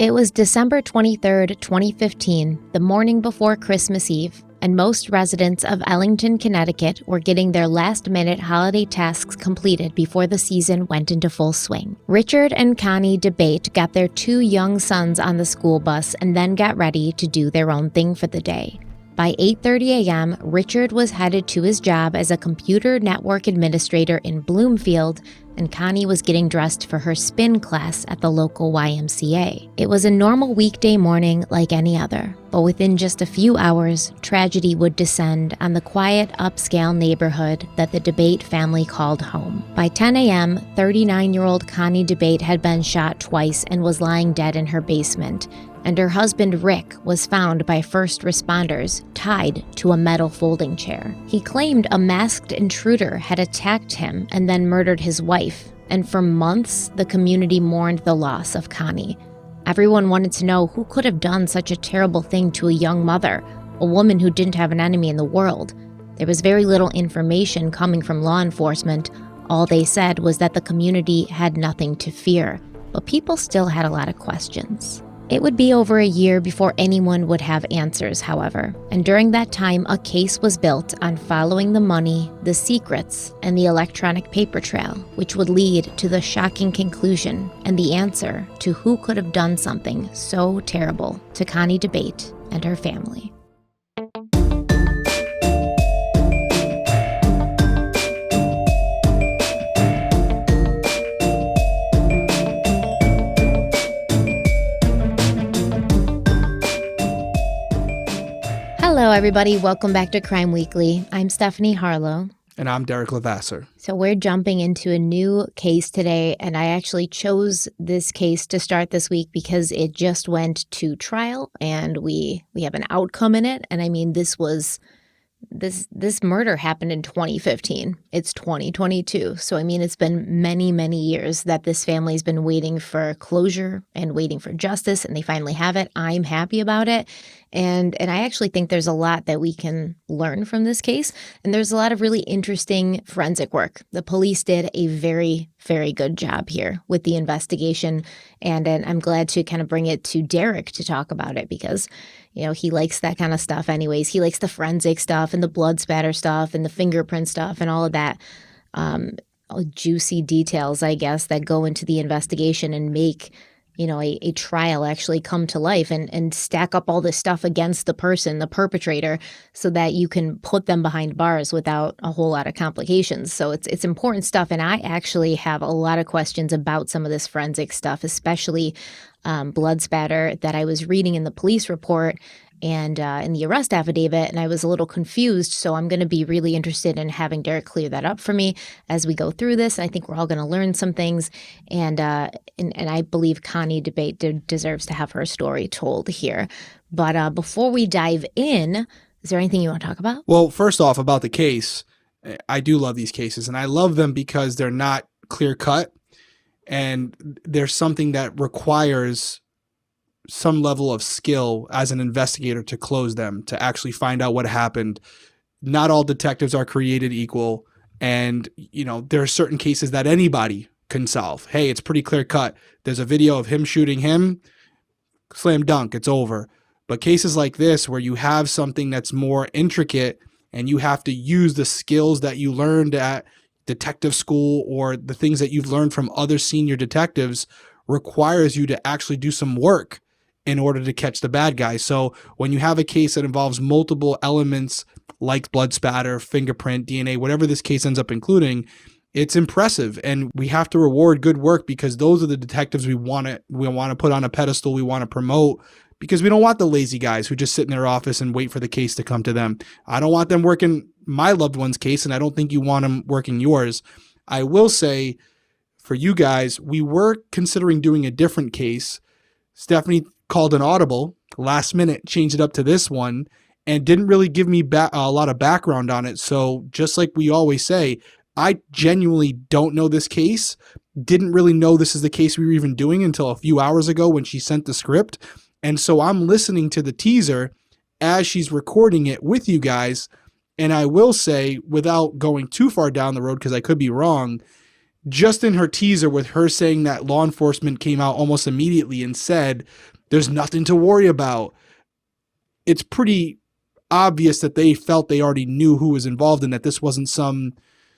It was December 23rd, 2015, the morning before Christmas Eve, and most residents of Ellington, Connecticut were getting their last-minute holiday tasks completed before the season went into full swing. Richard and Connie Dabate got their 2 young sons on the school bus and then got ready to do their own thing for the day. By 8:30 a.m., Richard was headed to his job as a computer network administrator in Bloomfield, and Connie was getting dressed for her spin class at the local YMCA. It was a normal weekday morning like any other, but within just a few hours, tragedy would descend on the quiet, upscale neighborhood that the Dabate family called home. By 10 a.m., 39-year-old Connie Dabate had been shot twice and was lying dead in her basement, and her husband Rick was found by first responders tied to a metal folding chair. He claimed a masked intruder had attacked him and then murdered his wife, and for months the community mourned the loss of Connie. Everyone wanted to know who could have done such a terrible thing to a young mother, a woman who didn't have an enemy in the world. There was very little information coming from law enforcement. All they said was that the community had nothing to fear, but people still had a lot of questions. It would be over a year before anyone would have answers, however, and during that time, a case was built on following the money, the secrets, and the electronic paper trail, which would lead to the shocking conclusion and the answer to who could have done something so terrible to Connie Dabate and her family. Hello, everybody. Welcome back to Crime Weekly. I'm Stephanie Harlow. And I'm Derek Levasseur. So we're jumping into a new case today, and I actually chose this case to start this week because it just went to trial, and we have an outcome in it. And I mean, this murder happened in 2015. It's 2022. So, I mean, it's been many, many years that this family's been waiting for closure and waiting for justice, and they finally have it. I'm happy about it. And I actually think there's a lot that we can learn from this case. And there's a lot of really interesting forensic work. The police did a very, very good job here with the investigation. And I'm glad to kind of bring it to Derek to talk about it because, you know, he likes that kind of stuff anyways. He likes the forensic stuff and the blood spatter stuff and the fingerprint stuff and all of that juicy details, I guess, that go into the investigation and make, you know, a trial actually come to life and stack up all this stuff against the person, the perpetrator, so that you can put them behind bars without a whole lot of complications. So it's important stuff. And I actually have a lot of questions about some of this forensic stuff, especially blood spatter that I was reading in the police report and in the arrest affidavit, and I was a little confused. So I'm going to be really interested in having Derek clear that up for me as we go through this. I think we're all going to learn some things, and I believe Connie Dabate deserves to have her story told here. But before we dive in, is there anything you want to talk about? Well, first off, about the case, I do love these cases, and I love them because they're not clear-cut, and there's something that requires some level of skill as an investigator to close them, to actually find out what happened. Not all detectives are created equal. And, you know, there are certain cases that anybody can solve. Hey, it's pretty clear cut. There's a video of him shooting him. Slam dunk. It's over. But cases like this, where you have something that's more intricate and you have to use the skills that you learned at detective school or the things that you've learned from other senior detectives, requires you to actually do some work in order to catch the bad guy. So when you have a case that involves multiple elements like blood spatter, fingerprint, DNA, whatever this case ends up including, it's impressive. And we have to reward good work because those are the detectives we want to put on a pedestal, we want to promote, because we don't want the lazy guys who just sit in their office and wait for the case to come to them. I don't want them working my loved one's case, and I don't think you want them working yours. I will say, for you guys, we were considering doing a different case. Stephanie called an audible last minute, changed it up to this one, and didn't really give me a lot of background on it. So just like we always say, I genuinely don't know this case, didn't really know this is the case we were even doing until a few hours ago when she sent the script. And so I'm listening to the teaser as she's recording it with you guys. And I will say, without going too far down the road, because I could be wrong, just in her teaser with her saying that law enforcement came out almost immediately and said There's nothing to worry about. It's pretty obvious that they felt they already knew who was involved and that this wasn't some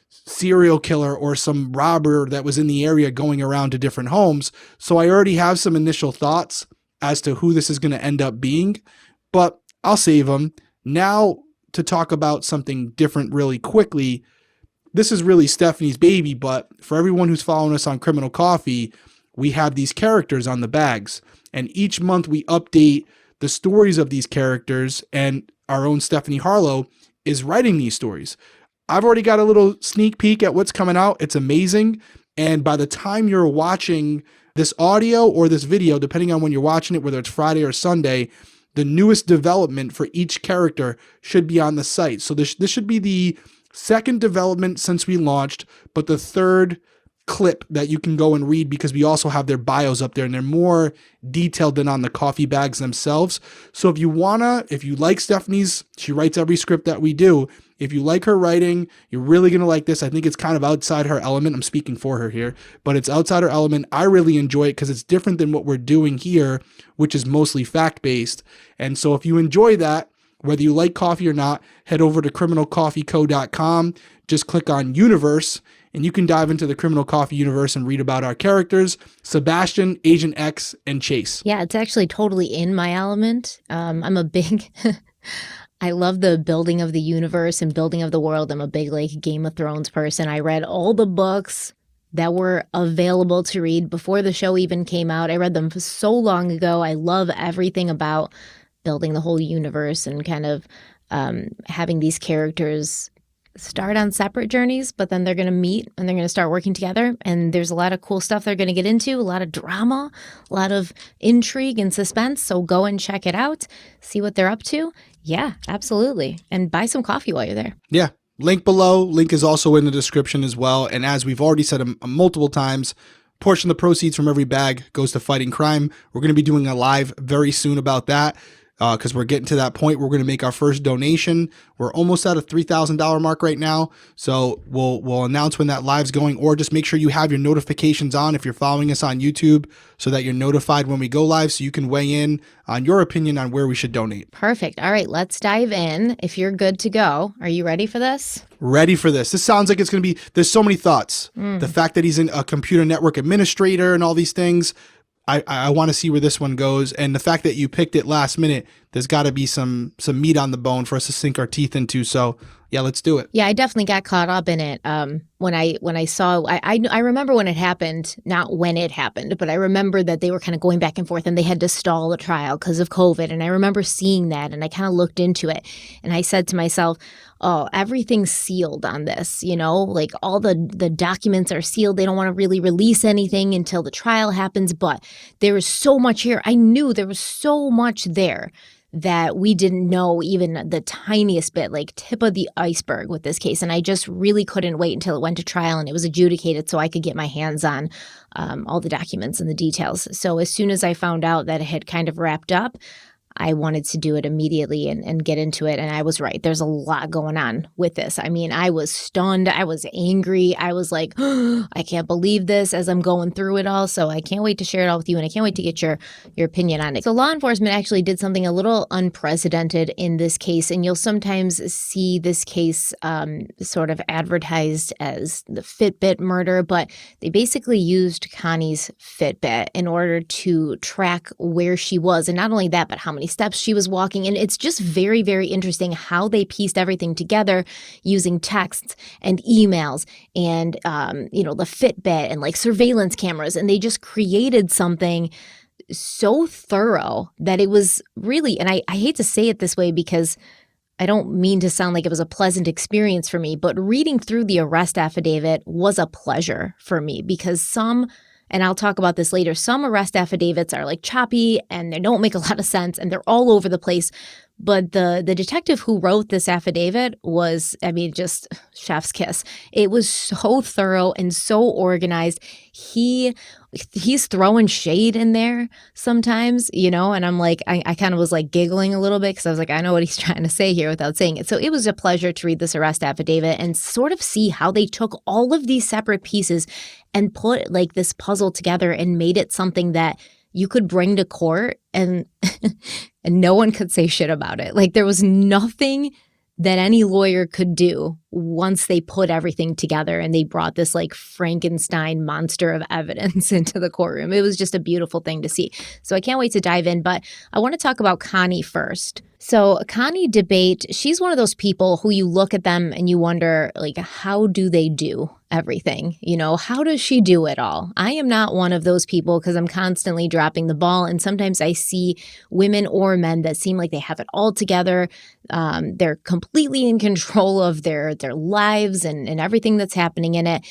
serial killer or some robber that was in the area going around to different homes. So I already have some initial thoughts as to who this is going to end up being, but I'll save them. Now to talk about something different really quickly. This is really Stephanie's baby, but for everyone who's following us on Criminal Coffee, we have these characters on the bags, and each month we update the stories of these characters, and our own Stephanie Harlow is writing these stories. I've already got a little sneak peek at what's coming out. It's amazing. And by the time you're watching this audio or this video, depending on when you're watching it, whether it's Friday or Sunday, the newest development for each character should be on the site. So this should be the second development since we launched, but the third clip that you can go and read, because we also have their bios up there and they're more detailed than on the coffee bags themselves. So if you like Stephanie's, she writes every script that we do. If you like her writing, you're really going to like this. I think it's kind of outside her element. I'm speaking for her here, but it's outside her element. I really enjoy it because it's different than what we're doing here, which is mostly fact-based. And so if you enjoy that, whether you like coffee or not, head over to criminalcoffeeco.com. Just click on Universe, and you can dive into the Criminal Coffee universe and read about our characters, Sebastian, Agent X, and Chase. Yeah, it's actually totally in my element. I'm a big... I love the building of the universe and building of the world. I'm a big Game of Thrones person. I read all the books that were available to read before the show even came out. I read them so long ago. I love everything about building the whole universe and kind of having these characters start on separate journeys, but then they're going to meet and they're going to start working together. And there's a lot of cool stuff they're going to get into, a lot of drama, a lot of intrigue and suspense. So go and check it out, see what they're up to. Yeah, absolutely. And buy some coffee while you're there. Yeah. Link below. Link is also in the description as well. And as we've already said multiple times, portion of the proceeds from every bag goes to fighting crime. We're going to be doing a live very soon about that. Because we're getting to that point. We're going to make our first donation. We're almost at a $3,000 mark right now. So we'll announce when that live's going, or just make sure you have your notifications on if you're following us on YouTube so that you're notified when we go live, so you can weigh in on your opinion on where we should donate. Perfect. All right, let's dive in. If you're good to go, are you ready for this? Ready for this. This sounds like it's going to be, there's so many thoughts. The fact that he's a computer network administrator and all these things. I want to see where this one goes. And the fact that you picked it last minute, there's got to be some meat on the bone for us to sink our teeth into. So yeah, let's do it. Yeah, I definitely got caught up in it. When I saw, I remember when it happened, not when it happened, but I remember that they were kind of going back and forth and they had to stall the trial because of COVID. And I remember seeing that and I kind of looked into it and I said to myself, oh, everything's sealed on this, like all the documents are sealed. They don't want to really release anything until the trial happens. But there is so much here. I knew there was so much there that we didn't know even the tiniest bit, like tip of the iceberg with this case. And I just really couldn't wait until it went to trial and it was adjudicated so I could get my hands on all the documents and the details. So as soon as I found out that it had kind of wrapped up, I wanted to do it immediately and get into it. And I was right. There's a lot going on with this. I mean, I was stunned. I was angry. I was like, oh, I can't believe this as I'm going through it all. So I can't wait to share it all with you. And I can't wait to get your opinion on it. So law enforcement actually did something a little unprecedented in this case. And you'll sometimes see this case sort of advertised as the Fitbit murder. But they basically used Connie's Fitbit in order to track where she was. And not only that, but how many steps she was walking. And it's just very, very interesting how they pieced everything together using texts and emails and, the Fitbit and like surveillance cameras. And they just created something so thorough that it was really, and I hate to say it this way because I don't mean to sound like it was a pleasant experience for me, but reading through the arrest affidavit was a pleasure for me because and I'll talk about this later, some arrest affidavits are like choppy and they don't make a lot of sense and they're all over the place. But the detective who wrote this affidavit was, just chef's kiss. It was so thorough and so organized. He's throwing shade in there sometimes, and I'm like, I kind of was like giggling a little bit because I was like, I know what he's trying to say here without saying it. So it was a pleasure to read this arrest affidavit and sort of see how they took all of these separate pieces and put like this puzzle together and made it something that you could bring to court and and no one could say shit about it. Like, there was nothing that any lawyer could do once they put everything together and they brought this like Frankenstein monster of evidence into the courtroom. It was just a beautiful thing to see. So I can't wait to dive in, but I want to talk about Connie first. So Connie Dabate, she's one of those people who you look at them and you wonder, like, how do they do everything? You know, how does she do it all? I am not one of those people because I'm constantly dropping the ball. And sometimes I see women or men that seem like they have it all together. They're completely in control of their lives and everything that's happening in it.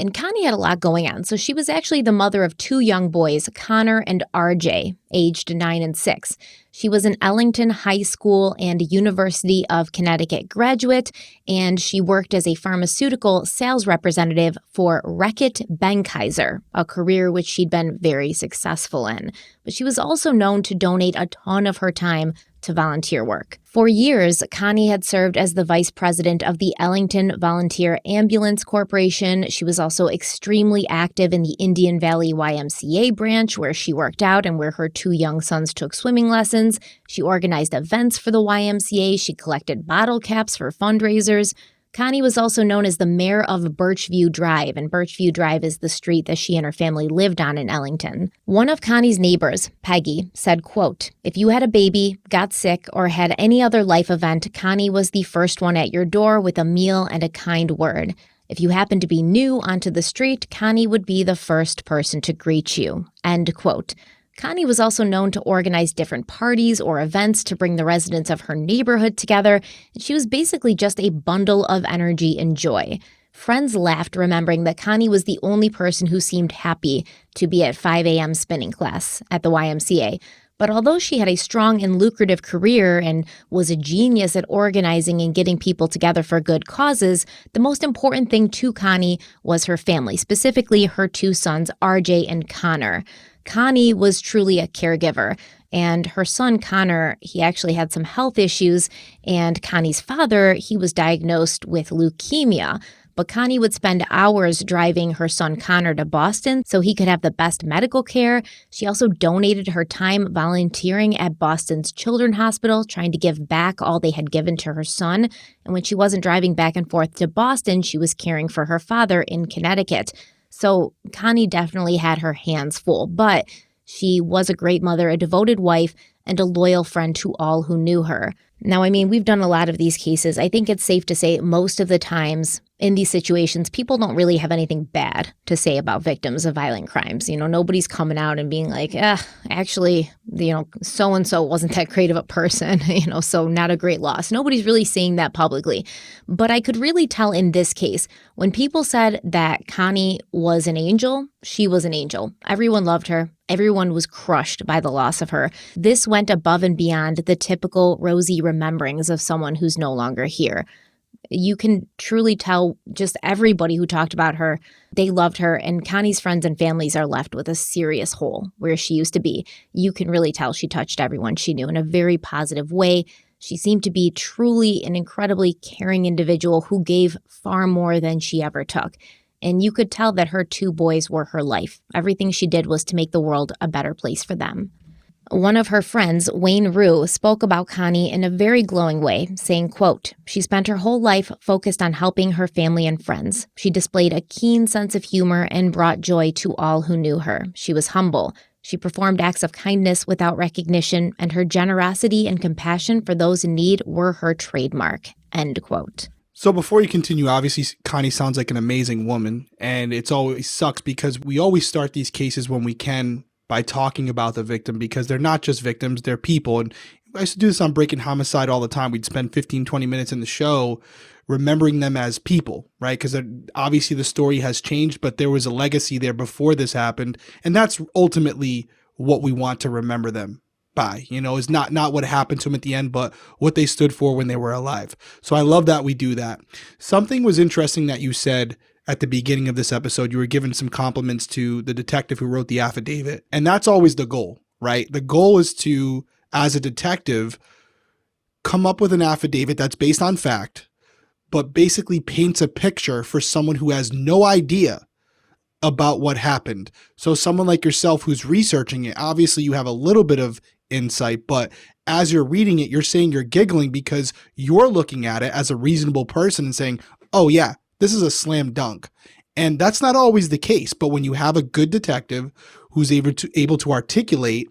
And Connie had a lot going on. So she was actually the mother of two young boys, Connor and RJ, aged 9 and 6. She was an Ellington High School and University of Connecticut graduate, and she worked as a pharmaceutical sales representative for Reckitt Benckiser, a career which she'd been very successful in. But she was also known to donate a ton of her time to volunteer work. For years, Connie had served as the vice president of the Ellington Volunteer Ambulance Corporation. She was also extremely active in the Indian Valley YMCA branch, where she worked out and where her two young sons took swimming lessons. She organized events for the YMCA. She collected bottle caps for fundraisers. Connie was also known as the mayor of Birchview Drive, and Birchview Drive is the street that she and her family lived on in Ellington. One of Connie's neighbors, Peggy, said, quote, "If you had a baby, got sick, or had any other life event, Connie was the first one at your door with a meal and a kind word. If you happened to be new onto the street, Connie would be the first person to greet you." End quote. Connie was also known to organize different parties or events to bring the residents of her neighborhood together, and she was basically just a bundle of energy and joy. Friends laughed, remembering that Connie was the only person who seemed happy to be at 5 a.m. spinning class at the YMCA. But although she had a strong and lucrative career and was a genius at organizing and getting people together for good causes, the most important thing to Connie was her family, specifically her two sons, RJ and Connor. Connie was truly a caregiver, and her son Connor, he actually had some health issues, and Connie's father, he was diagnosed with leukemia. But Connie would spend hours driving her son Connor to Boston so he could have the best medical care. She also donated her time volunteering at Boston's Children's Hospital, trying to give back all they had given to her son. And when she wasn't driving back and forth to Boston, she was caring for her father in Connecticut. So Connie definitely had her hands full, but she was a great mother, a devoted wife, and a loyal friend to all who knew her. Now, I mean, we've done a lot of these cases. I think it's safe to say most of the times in these situations, people don't really have anything bad to say about victims of violent crimes. You know, nobody's coming out and being like, actually, so-and-so wasn't that great of a person, so not a great loss. Nobody's really saying that publicly. But I could really tell in this case, when people said that Connie was an angel, she was an angel. Everyone loved her. Everyone was crushed by the loss of her. This went above and beyond the typical rosy rememberings of someone who's no longer here. You can truly tell just everybody who talked about her, they loved her, and Connie's friends and families are left with a serious hole where she used to be. You can really tell she touched everyone she knew in a very positive way. She seemed to be truly an incredibly caring individual who gave far more than she ever took. And you could tell that her two boys were her life. Everything she did was to make the world a better place for them. One of her friends, Wayne Rue, spoke about Connie in a very glowing way, saying, quote, "She spent her whole life focused on helping her family and friends. She displayed a keen sense of humor and brought joy to all who knew her. She was humble. She performed acts of kindness without recognition, and her generosity and compassion for those in need were her trademark." End quote. So before you continue, obviously Connie sounds like an amazing woman, and it's always sucks because we always start these cases when we can by talking about the victim, because they're not just victims, they're people. And I used to do this on Breaking Homicide all the time. We'd spend 15, 20 minutes in the show remembering them as people, right? Because obviously the story has changed, but there was a legacy there before this happened. And that's ultimately what we want to remember them by, is not what happened to them at the end, but what they stood for when they were alive. So I love that we do that. Something was interesting that you said at the beginning of this episode. You were giving some compliments to the detective who wrote the affidavit. And that's always the goal, right? The goal is to, as a detective, come up with an affidavit that's based on fact, but basically paints a picture for someone who has no idea about what happened. So someone like yourself who's researching it, obviously you have a little bit of insight, but as you're reading it, you're saying you're giggling because you're looking at it as a reasonable person and saying, oh yeah, this is a slam dunk. And that's not always the case. But when you have a good detective who's able to articulate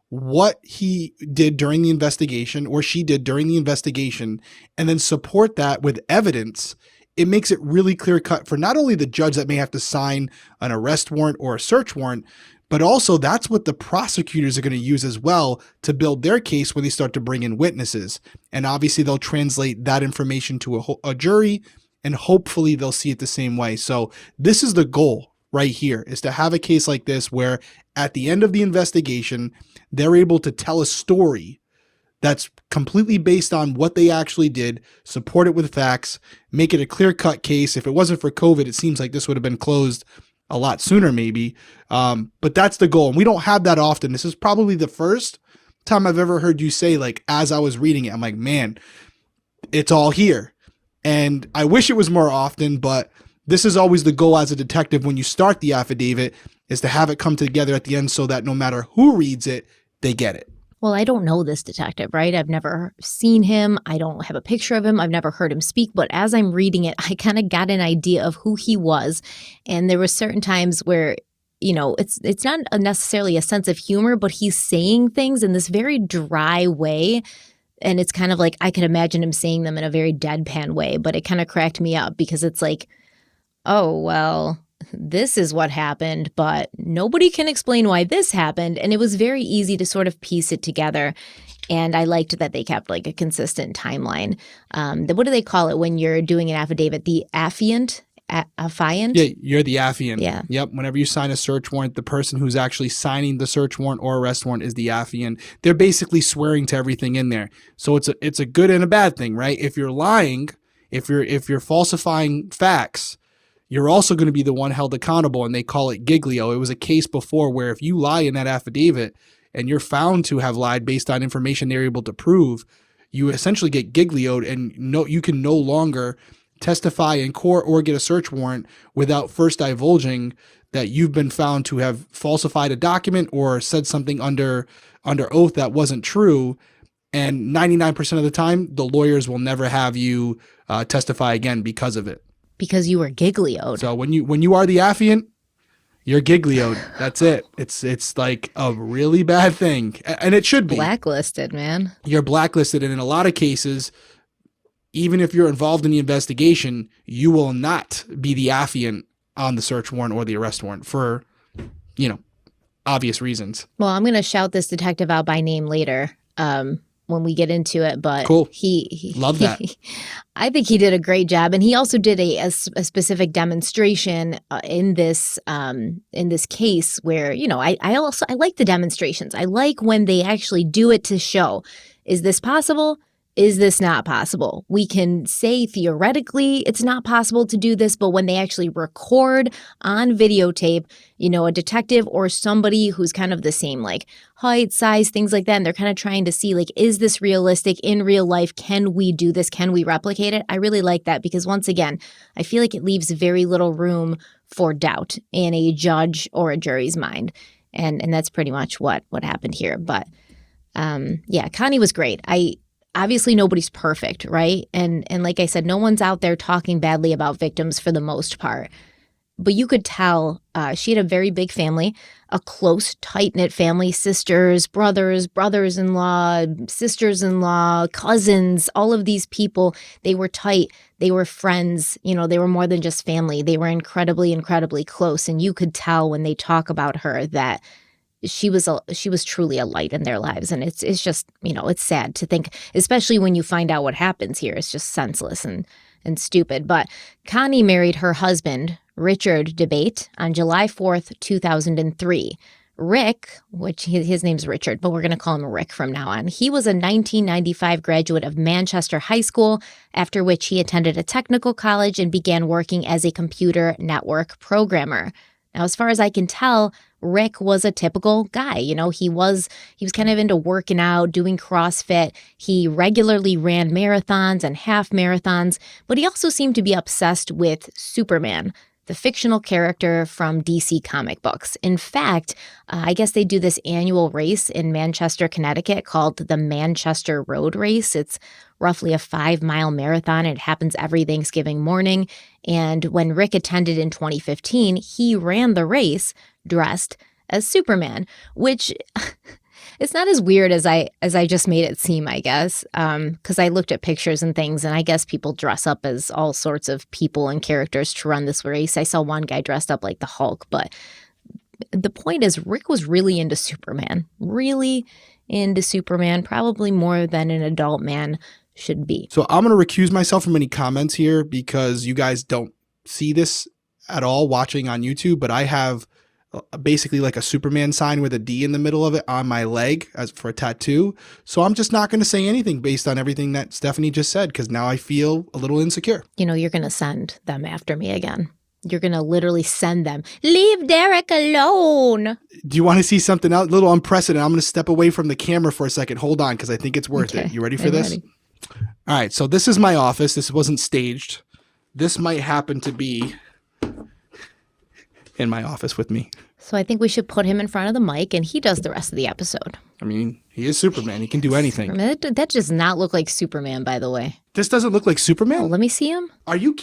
what he did during the investigation or she did during the investigation and then support that with evidence, it makes it really clear cut for not only the judge that may have to sign an arrest warrant or a search warrant, but also that's what the prosecutors are going to use as well to build their case when they start to bring in witnesses. And obviously they'll translate that information to a jury, and hopefully they'll see it the same way. So this is the goal right here, is to have a case like this where at the end of the investigation, they're able to tell a story that's completely based on what they actually did, support it with facts, make it a clear-cut case. If it wasn't for COVID, it seems like this would have been closed a lot sooner maybe. But that's the goal. And we don't have that often. This is probably the first time I've ever heard you say, like, as I was reading it, I'm like, man, it's all here. And I wish it was more often, but this is always the goal as a detective when you start the affidavit, is to have it come together at the end so that no matter who reads it, they get it. Well, I don't know this detective, right? I've never seen him. I don't have a picture of him. I've never heard him speak. But as I'm reading it, I kind of got an idea of who he was. And there were certain times where, you know, it's not necessarily a sense of humor, but he's saying things in this very dry way. And it's kind of like I could imagine him saying them in a very deadpan way. But it kind of cracked me up because it's like, oh, well, this is what happened, but nobody can explain why this happened. And it was very easy to sort of piece it together. And I liked that they kept like a consistent timeline. What do they call it when you're doing an affidavit? The affiant? Affiant? Yeah, you're the affiant. Yeah. Yep. Whenever you sign a search warrant, the person who's actually signing the search warrant or arrest warrant is the affiant. They're basically swearing to everything in there. So it's a good and a bad thing, right? If you're lying, if you're falsifying facts, you're also going to be the one held accountable, and they call it giglio. It was a case before where if you lie in that affidavit and you're found to have lied based on information they're able to prove, you essentially get giglioed, and you can no longer testify in court or get a search warrant without first divulging that you've been found to have falsified a document or said something under oath that wasn't true. And 99% of the time, the lawyers will never have you testify again because of it. Because you were giglioed. So when you are the affiant, you're giglioed. That's it. It's like a really bad thing. And it should be. Blacklisted, man. You're blacklisted. And in a lot of cases, even if you're involved in the investigation, you will not be the affiant on the search warrant or the arrest warrant for, obvious reasons. Well, I'm going to shout this detective out by name later. When we get into it, but cool. he love that. I think he did a great job, and he also did a specific demonstration in this case where I like the demonstrations. I like when they actually do it to show, is this possible? Is this not possible? We can say theoretically it's not possible to do this, but when they actually record on videotape, a detective or somebody who's kind of the same like height, size, things like that, and they're kind of trying to see like, is this realistic in real life? Can we do this? Can we replicate it? I really like that because once again, I feel like it leaves very little room for doubt in a judge or a jury's mind. And that's pretty much what happened here. But yeah, Connie was great. Obviously, nobody's perfect, right? And like I said, no one's out there talking badly about victims for the most part. But you could tell she had a very big family, a close, tight-knit family, sisters, brothers-in-law, sisters-in-law, cousins, all of these people. They were tight. They were friends. They were more than just family. They were incredibly, incredibly close. And you could tell when they talk about her that she was truly a light in their lives. And it's just, it's sad to think, especially when you find out what happens here. It's just senseless and stupid. But Connie married her husband, Richard Dabate, on July 4th, 2003. Rick, which his name's Richard, but we're going to call him Rick from now on. He was a 1995 graduate of Manchester High School, after which he attended a technical college and began working as a computer network programmer. Now, as far as I can tell, Rick was a typical guy. He was kind of into working out, doing CrossFit. He regularly ran marathons and half marathons, but he also seemed to be obsessed with Superman. the fictional character from DC comic books. In fact, I guess they do this annual race in Manchester, Connecticut called the Manchester Road Race. It's roughly a 5-mile marathon. It happens every Thanksgiving morning. And when Rick attended in 2015, he ran the race dressed as Superman, which it's not as weird as I just made it seem, I guess, because I looked at pictures and things, and I guess people dress up as all sorts of people and characters to run this race. I saw one guy dressed up like the Hulk, but the point is Rick was really into Superman, probably more than an adult man should be. So I'm going to recuse myself from any comments here because you guys don't see this at all watching on YouTube, but I have basically like a Superman sign with a D in the middle of it on my leg as for a tattoo. So I'm just not going to say anything based on everything that Stephanie just said because now I feel a little insecure. You know, you're going to send them after me again. You're going to literally send them. Leave Derek alone. Do you want to see something else? A little unprecedented. I'm going to step away from the camera for a second. Hold on because I think it's worth it. You ready for this? Ready. All right. So this is my office. This wasn't staged. This might happen to be in my office with me. So I think we should put him in front of the mic and he does the rest of the episode. I mean, he is Superman. He can do anything. That does not look like Superman, by the way. This doesn't look like Superman? Oh, let me see him. Are you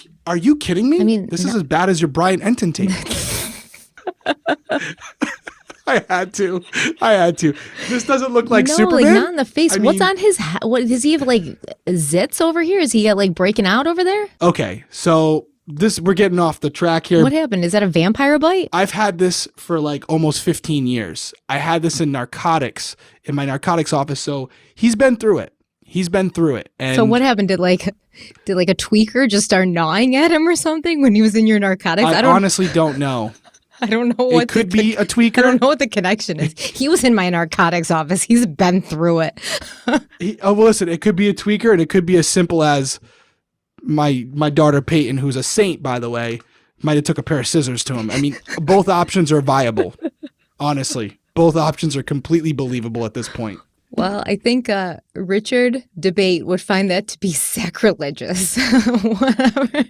kidding me? I mean, this is as bad as your Brian Enton tape. I had to. This doesn't look like Superman. Like not in the face. What's on his what does he have, like zits over here? Is he like breaking out over there? Okay, so we're getting off the track here. What happened? Is that a vampire bite? I've had this for like almost 15 years. I had this in narcotics, in my narcotics office. So he's been through it. And so what happened? Did like a tweaker just start gnawing at him or something when he was in your narcotics? I honestly don't know. I don't know what it could be a tweaker. I don't know what the connection is. He was in my narcotics office. He's been through it. Well, listen, it could be a tweaker and it could be as simple as my daughter Peyton, who's a saint, by the way, might have took a pair of scissors to him. I mean, both options are viable. Honestly, both options are completely believable at this point. Well, I think Richard Dabate would find that to be sacrilegious. Whatever.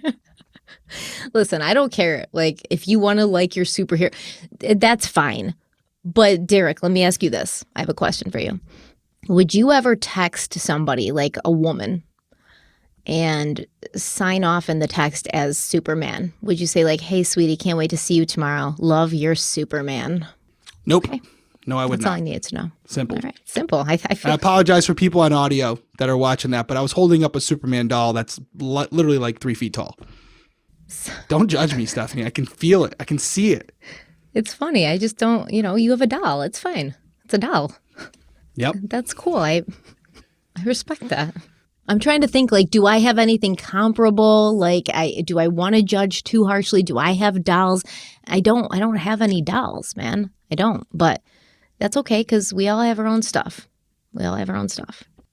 Listen, I don't care. Like, if you want to like your superhero, that's fine. But Derek, let me ask you this. I have a question for you. Would you ever text somebody, like a woman, and sign off in the text as Superman? Would you say like, hey, sweetie, can't wait to see you tomorrow. Love, your Superman. Nope. Okay. No, I would That's not. all I needed to know. Simple. All right. Simple. I feel I apologize for people on audio that are watching that, but I was holding up a Superman doll that's literally like 3 feet tall. Don't judge me, Stephanie. I can feel it. I can see it. It's funny. I just don't, you have a doll. It's fine. It's a doll. Yep. That's cool. I respect that. I'm trying to think, like, do I have anything comparable? Like, do I want to judge too harshly? Do I have dolls? I don't have any dolls, man. I don't. But that's okay because we all have our own stuff.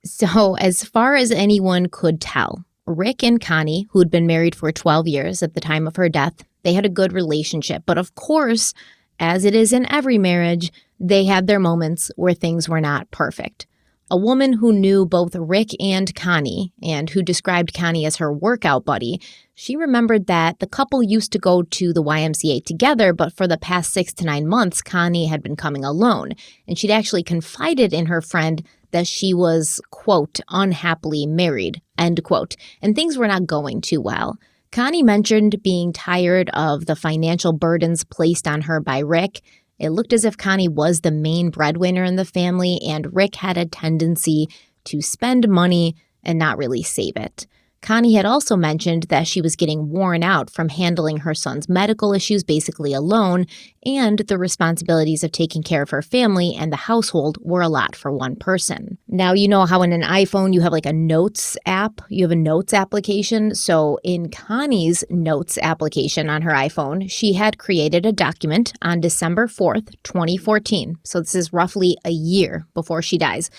So as far as anyone could tell, Rick and Connie, who had been married for 12 years at the time of her death, they had a good relationship. But of course, as it is in every marriage, they had their moments where things were not perfect. A woman who knew both Rick and Connie, and who described Connie as her workout buddy, she remembered that the couple used to go to the YMCA together, but for the past 6 to 9 months, Connie had been coming alone. And she'd actually confided in her friend that she was, quote, unhappily married, end quote, and things were not going too well. Connie mentioned being tired of the financial burdens placed on her by Rick. It looked as if Connie was the main breadwinner in the family, and Rick had a tendency to spend money and not really save it. Connie had also mentioned that she was getting worn out from handling her son's medical issues basically alone, and the responsibilities of taking care of her family and the household were a lot for one person. Now, you know how in an iPhone you have like a notes app? You have a notes application. So in Connie's notes application on her iPhone, she had created a document on December 4th, 2014. So this is roughly a year before she dies.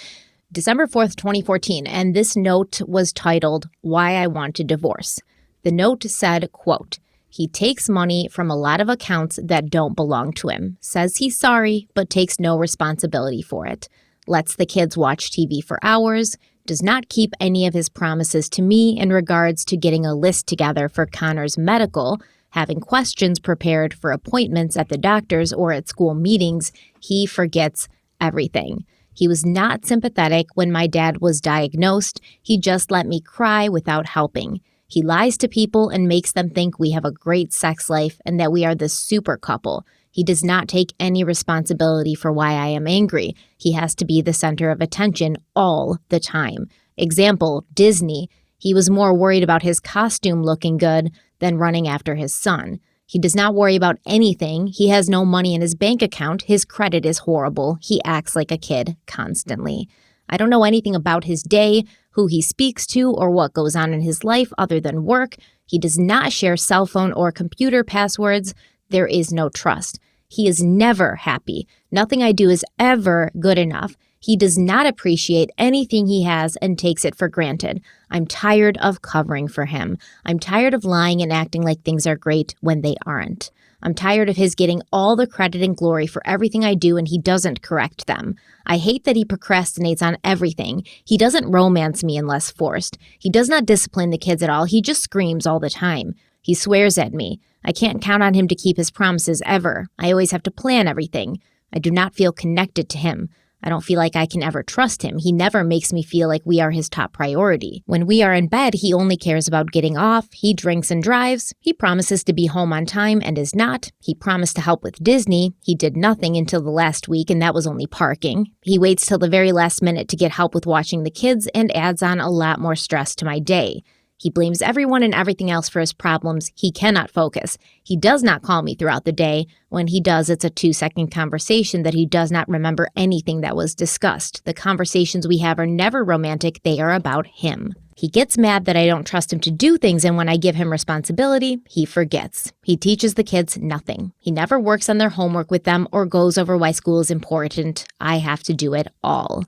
December 4th, 2014, and this note was titled, Why I Want a Divorce. The note said, quote, he takes money from a lot of accounts that don't belong to him, says he's sorry, but takes no responsibility for it, lets the kids watch TV for hours, does not keep any of his promises to me in regards to getting a list together for Connor's medical, having questions prepared for appointments at the doctor's or at school meetings, he forgets everything. He was not sympathetic when my dad was diagnosed. He just let me cry without helping. He lies to people and makes them think we have a great sex life and that we are this super couple. He does not take any responsibility for why I am angry. He has to be the center of attention all the time. Example, Disney. He was more worried about his costume looking good than running after his son. He does not worry about anything. He has no money in his bank account. His credit is horrible. He acts like a kid constantly. I don't know anything about his day, who he speaks to, or what goes on in his life other than work. He does not share cell phone or computer passwords. There is no trust. He is never happy. Nothing I do is ever good enough. He does not appreciate anything he has and takes it for granted. I'm tired of covering for him. I'm tired of lying and acting like things are great when they aren't. I'm tired of his getting all the credit and glory for everything I do and he doesn't correct them. I hate that he procrastinates on everything. He doesn't romance me unless forced. He does not discipline the kids at all. He just screams all the time. He swears at me. I can't count on him to keep his promises ever. I always have to plan everything. I do not feel connected to him. I don't feel like I can ever trust him. He never makes me feel like we are his top priority. When we are in bed, he only cares about getting off. He drinks and drives. He promises to be home on time and is not. He promised to help with Disney. He did nothing until the last week, and that was only parking. He waits till the very last minute to get help with watching the kids and adds on a lot more stress to my day. He blames everyone and everything else for his problems. He cannot focus. He does not call me throughout the day. When he does, it's a 2-second conversation that he does not remember anything that was discussed. The conversations we have are never romantic. They are about him. He gets mad that I don't trust him to do things, and when I give him responsibility, he forgets. He teaches the kids nothing. He never works on their homework with them or goes over why school is important. I have to do it all.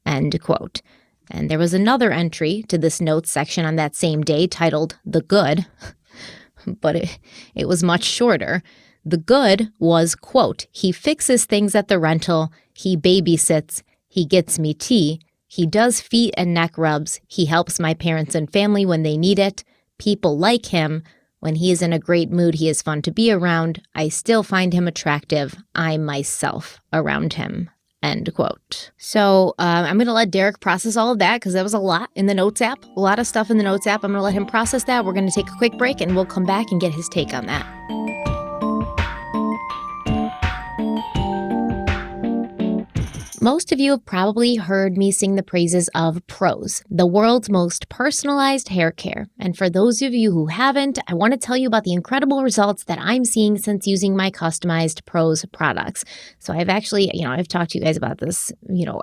End quote. And there was another entry to this notes section on that same day titled The Good, but it was much shorter. The good was, quote, he fixes things at the rental, he babysits, he gets me tea, he does feet and neck rubs, he helps my parents and family when they need it, people like him. When he is in a great mood, he is fun to be around. I still find him attractive. I'm myself around him. End quote. So I'm going to let Derek process all of that because that was a lot in the Notes app, a lot of stuff in the Notes app. I'm going to let him process that. We're going to take a quick break and we'll come back and get his take on that. Most of you have probably heard me sing the praises of Prose, the world's most personalized hair care. And for those of you who haven't, I want to tell you about the incredible results that I'm seeing since using my customized Prose products. So I've actually, I've talked to you guys about this,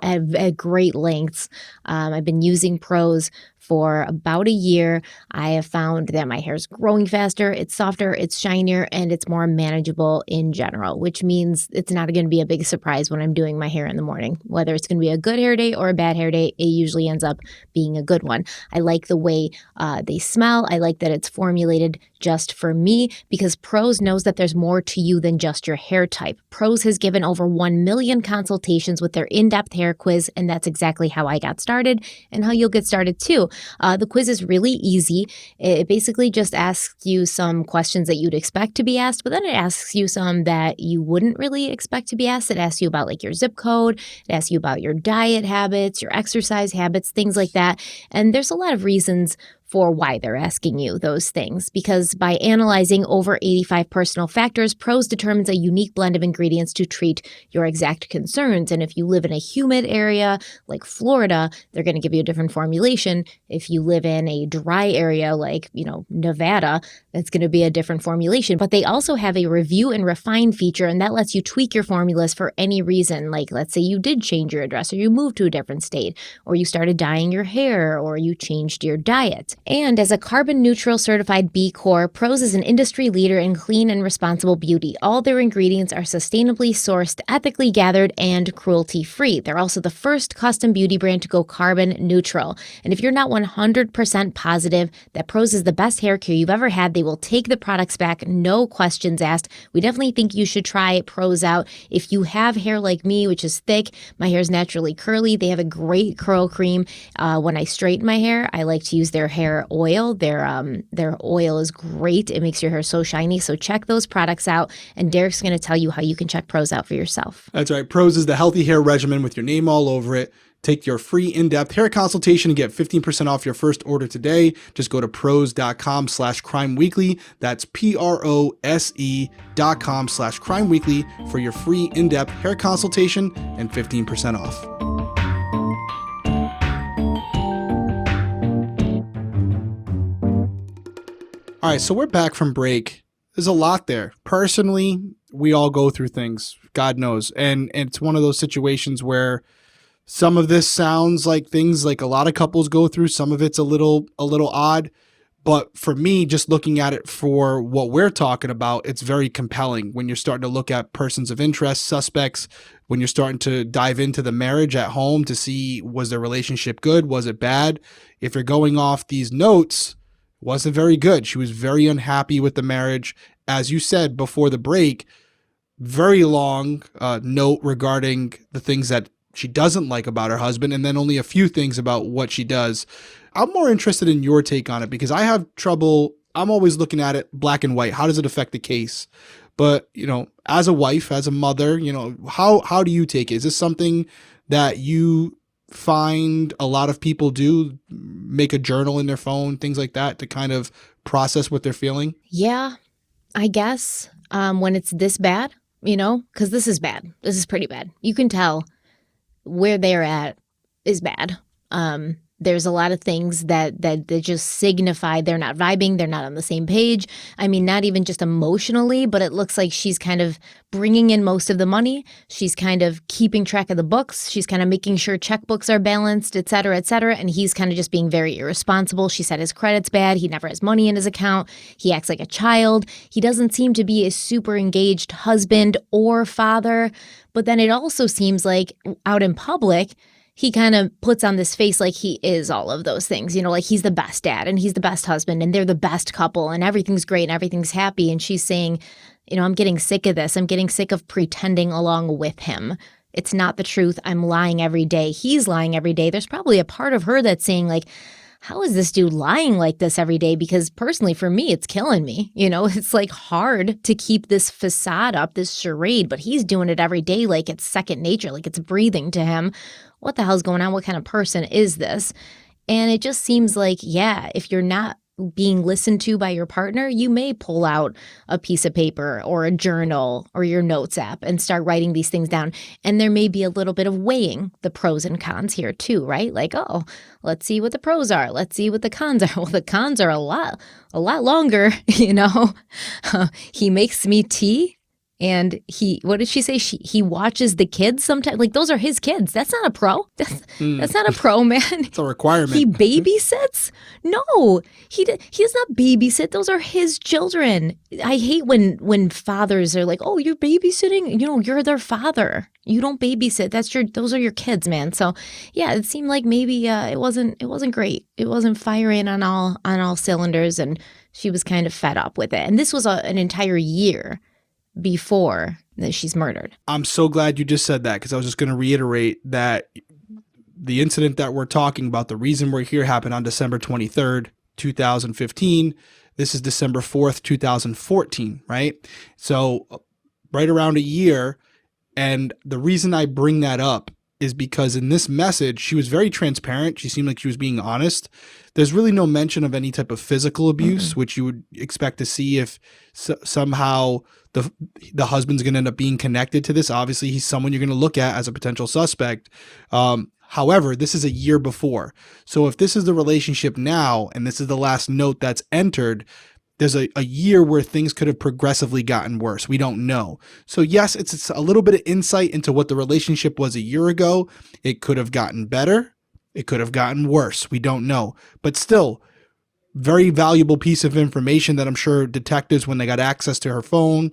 at great lengths. I've been using Prose for about a year. I have found that my hair is growing faster, it's softer, it's shinier, and it's more manageable in general, which means it's not going to be a big surprise when I'm doing my hair in the morning. Whether it's going to be a good hair day or a bad hair day, it usually ends up being a good one. I like the way they smell. I like that it's formulated just for me because Prose knows that there's more to you than just your hair type. Prose has given over 1 million consultations with their in-depth hair quiz, and that's exactly how I got started and how you'll get started too. The quiz is really easy. It basically just asks you some questions that you'd expect to be asked, but then it asks you some that you wouldn't really expect to be asked. It asks you about like your zip code. It asks you about your diet habits, your exercise habits, things like that. And there's a lot of reasons for why they're asking you those things, because by analyzing over 85 personal factors, Prose determines a unique blend of ingredients to treat your exact concerns. And if you live in a humid area like Florida, they're going to give you a different formulation. If you live in a dry area like, Nevada, that's going to be a different formulation. But they also have a review and refine feature, and that lets you tweak your formulas for any reason. Like, let's say you did change your address, or you moved to a different state, or you started dyeing your hair, or you changed your diet. And as a carbon neutral certified B Corp, Prose is an industry leader in clean and responsible beauty. All their ingredients are sustainably sourced, ethically gathered, and cruelty-free. They're also the first custom beauty brand to go carbon neutral. And if you're not 100% positive that Prose is the best hair care you've ever had, they will take the products back, no questions asked. We definitely think you should try Prose out. If you have hair like me, which is thick, my hair is naturally curly, they have a great curl cream. When I straighten my hair, I like to use their hair hair oil. Their oil is great. It makes your hair so shiny. So check those products out. And Derek's going to tell you how you can check Prose out for yourself. That's right. Prose is the healthy hair regimen with your name all over it. Take your free in-depth hair consultation and get 15% off your first order today. Just go to prose.com/crimeweekly. That's prose.com/crimeweekly for your free in-depth hair consultation and 15% off. All right, so we're back from break. There's a lot there. Personally, we all go through things, God knows. And it's one of those situations where some of this sounds like things like a lot of couples go through. Some of it's a little odd. But for me, just looking at it for what we're talking about, it's very compelling when you're starting to look at persons of interest, suspects, when you're starting to dive into the marriage at home to see, was their relationship good? Was it bad? If you're going off these notes, it wasn't very good. She was very unhappy with the marriage. As you said before the break, very long note regarding the things that she doesn't like about her husband, and then only a few things about what she does. I'm more interested in your take on it because I have trouble. I'm always looking at it black and white. How does it affect the case? But, as a wife, as a mother, how do you take it? Is this something that you find a lot of people do, make a journal in their phone, things like that to kind of process what they're feeling? Yeah, I guess when it's this bad, because this is bad. This is pretty bad. You can tell where they're at is bad. There's a lot of things that just signify they're not vibing, they're not on the same page. I mean, not even just emotionally, but it looks like she's kind of bringing in most of the money. She's kind of keeping track of the books. She's kind of making sure checkbooks are balanced, et cetera, et cetera. And he's kind of just being very irresponsible. She said his credit's bad. He never has money in his account. He acts like a child. He doesn't seem to be a super engaged husband or father. But then it also seems like out in public, he kind of puts on this face like he is all of those things, like he's the best dad and he's the best husband and they're the best couple and everything's great and everything's happy. And she's saying, I'm getting sick of this. I'm getting sick of pretending along with him. It's not the truth. I'm lying every day. He's lying every day. There's probably a part of her that's saying like, how is this dude lying like this every day? Because personally, for me, it's killing me. It's like hard to keep this facade up, this charade, but he's doing it every day like it's second nature, like it's breathing to him. What the hell's going on? What kind of person is this? And it just seems like, if you're not being listened to by your partner, you may pull out a piece of paper or a journal or your notes app and start writing these things down. And there may be a little bit of weighing the pros and cons here too, right? Like, let's see what the pros are. Let's see what the cons are. Well, the cons are a lot longer, He makes me tea. And what did she say? He watches the kids sometimes. Like, those are his kids. That's not a pro. That's not a pro, man. It's a requirement. He babysits? No, he does not babysit. Those are his children. I hate when fathers are like, oh, you're babysitting? You're their father. You don't babysit. Those are your kids, man. So yeah, it seemed like maybe it wasn't great. It wasn't firing on all cylinders, and she was kind of fed up with it. And this was an entire year before that she's murdered. I'm so glad you just said that, because I was just going to reiterate that the incident that we're talking about, the reason we're here, happened on December 23rd, 2015. This is December 4th, 2014, right? So right around a year. And the reason I bring that up is because in this message, she was very transparent. She seemed like she was being honest. There's really no mention of any type of physical abuse, which you would expect to see if somehow the husband's going to end up being connected to this. Obviously, he's someone you're going to look at as a potential suspect. However, this is a year before. So if this is the relationship now, and this is the last note that's entered, there's a year where things could have progressively gotten worse. We don't know. So yes, it's a little bit of insight into what the relationship was a year ago. It could have gotten better. It could have gotten worse. We don't know. But still, very valuable piece of information that I'm sure detectives, when they got access to her phone,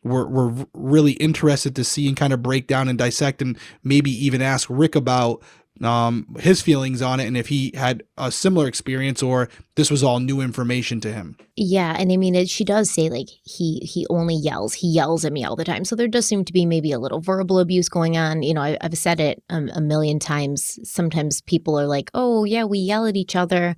were really interested to see and kind of break down and dissect, and maybe even ask Rick about his feelings on it, and if he had a similar experience or this was all new information to him. Yeah, and I mean, she does say like he only yells. He yells at me all the time. So there does seem to be maybe a little verbal abuse going on. I've said it a million times. Sometimes people are like, oh yeah, we yell at each other.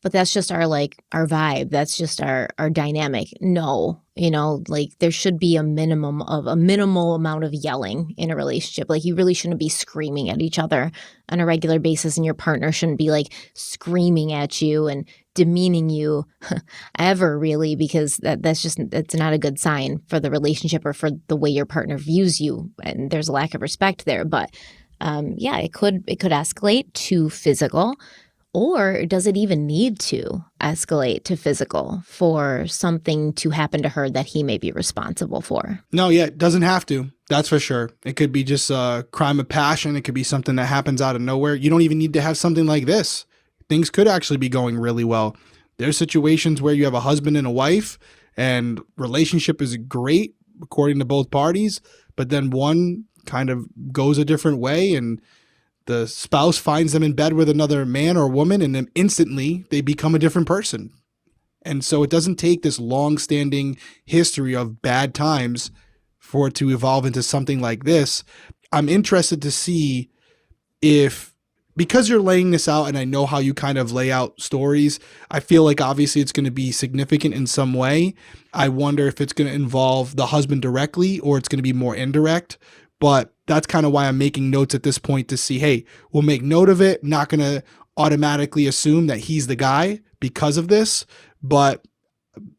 but that's just our vibe. That's just our dynamic. No, there should be a minimal amount of yelling in a relationship. Like, you really shouldn't be screaming at each other on a regular basis, and your partner shouldn't be like screaming at you and demeaning you ever, really, because that's not a good sign for the relationship or for the way your partner views you. And there's a lack of respect there. But it could escalate to physical. Or does it even need to escalate to physical for something to happen to her that he may be responsible for? No, it doesn't have to. That's for sure. It could be just a crime of passion. It could be something that happens out of nowhere. You don't even need to have something like this. Things could actually be going really well. There's situations where you have a husband and a wife and relationship is great according to both parties, but then one kind of goes a different way and the spouse finds them in bed with another man or woman, and then instantly they become a different person. And so it doesn't take this long-standing history of bad times for it to evolve into something like this. I'm interested to see if, because you're laying this out and I know how you kind of lay out stories, I feel like obviously it's going to be significant in some way. I wonder if it's going to involve the husband directly or it's going to be more indirect. But that's kind of why I'm making notes at this point to see, hey, we'll make note of it. Not going to automatically assume that he's the guy because of this. But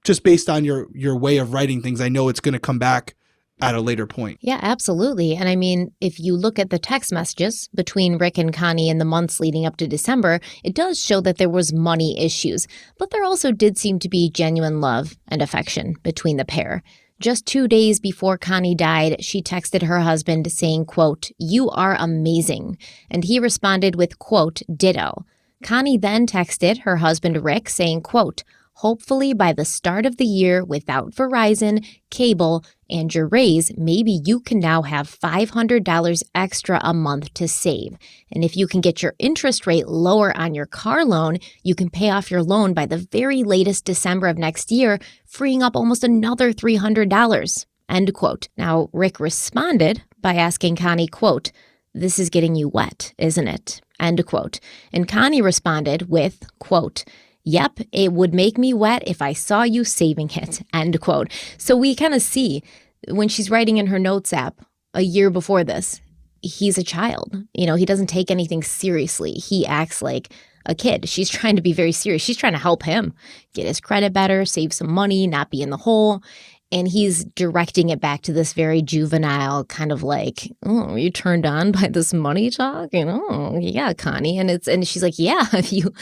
just based on your way of writing things, I know it's going to come back at a later point. Yeah, absolutely. And I mean, if you look at the text messages between Rick and Connie in the months leading up to December, it does show that there was money issues. But there also did seem to be genuine love and affection between the pair. Just 2 days before Connie died, she texted her husband saying, quote, "You are amazing." And he responded with, quote, "Ditto." Connie then texted her husband Rick saying, quote, "Hopefully by the start of the year, without Verizon, cable, and your raise, maybe you can now have $500 extra a month to save. And if you can get your interest rate lower on your car loan, you can pay off your loan by the very latest December of next year, freeing up almost another $300. End quote. Now, Rick responded by asking Connie, quote, "This is getting you wet, isn't it?" End quote. And Connie responded with, quote, "Yep, it would make me wet if I saw you saving it," end quote. So we kind of see when she's writing in her notes app a year before this, he's a child. He doesn't take anything seriously. He acts like a kid. She's trying to be very serious. She's trying to help him get his credit better, save some money, not be in the hole. And he's directing it back to this very juvenile kind of like, "Oh, you turned on by this money talk?" "Oh, yeah, Connie." And she's like, "Yeah, if you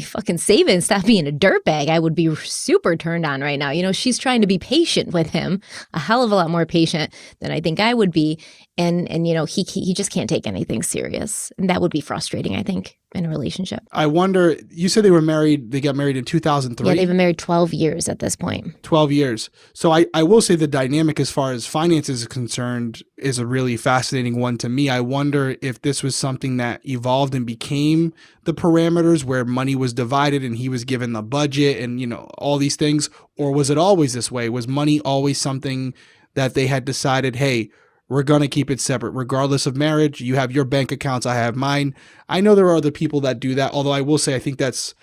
fucking save it and stop being a dirtbag, I would be super turned on right now." She's trying to be patient with him, a hell of a lot more patient than I think I would be. And he just can't take anything serious. And that would be frustrating, I think, in a relationship. I wonder, you said they got married in 2003? Yeah, they've been married 12 years at this point. 12 years. So I will say the dynamic as far as finances is concerned is a really fascinating one to me. I wonder if this was something that evolved and became the parameters where money was divided and he was given the budget and, all these things, or was it always this way? Was money always something that they had decided, hey, we're going to keep it separate regardless of marriage? You have your bank accounts, I have mine. I know there are other people that do that, although I will say I think that's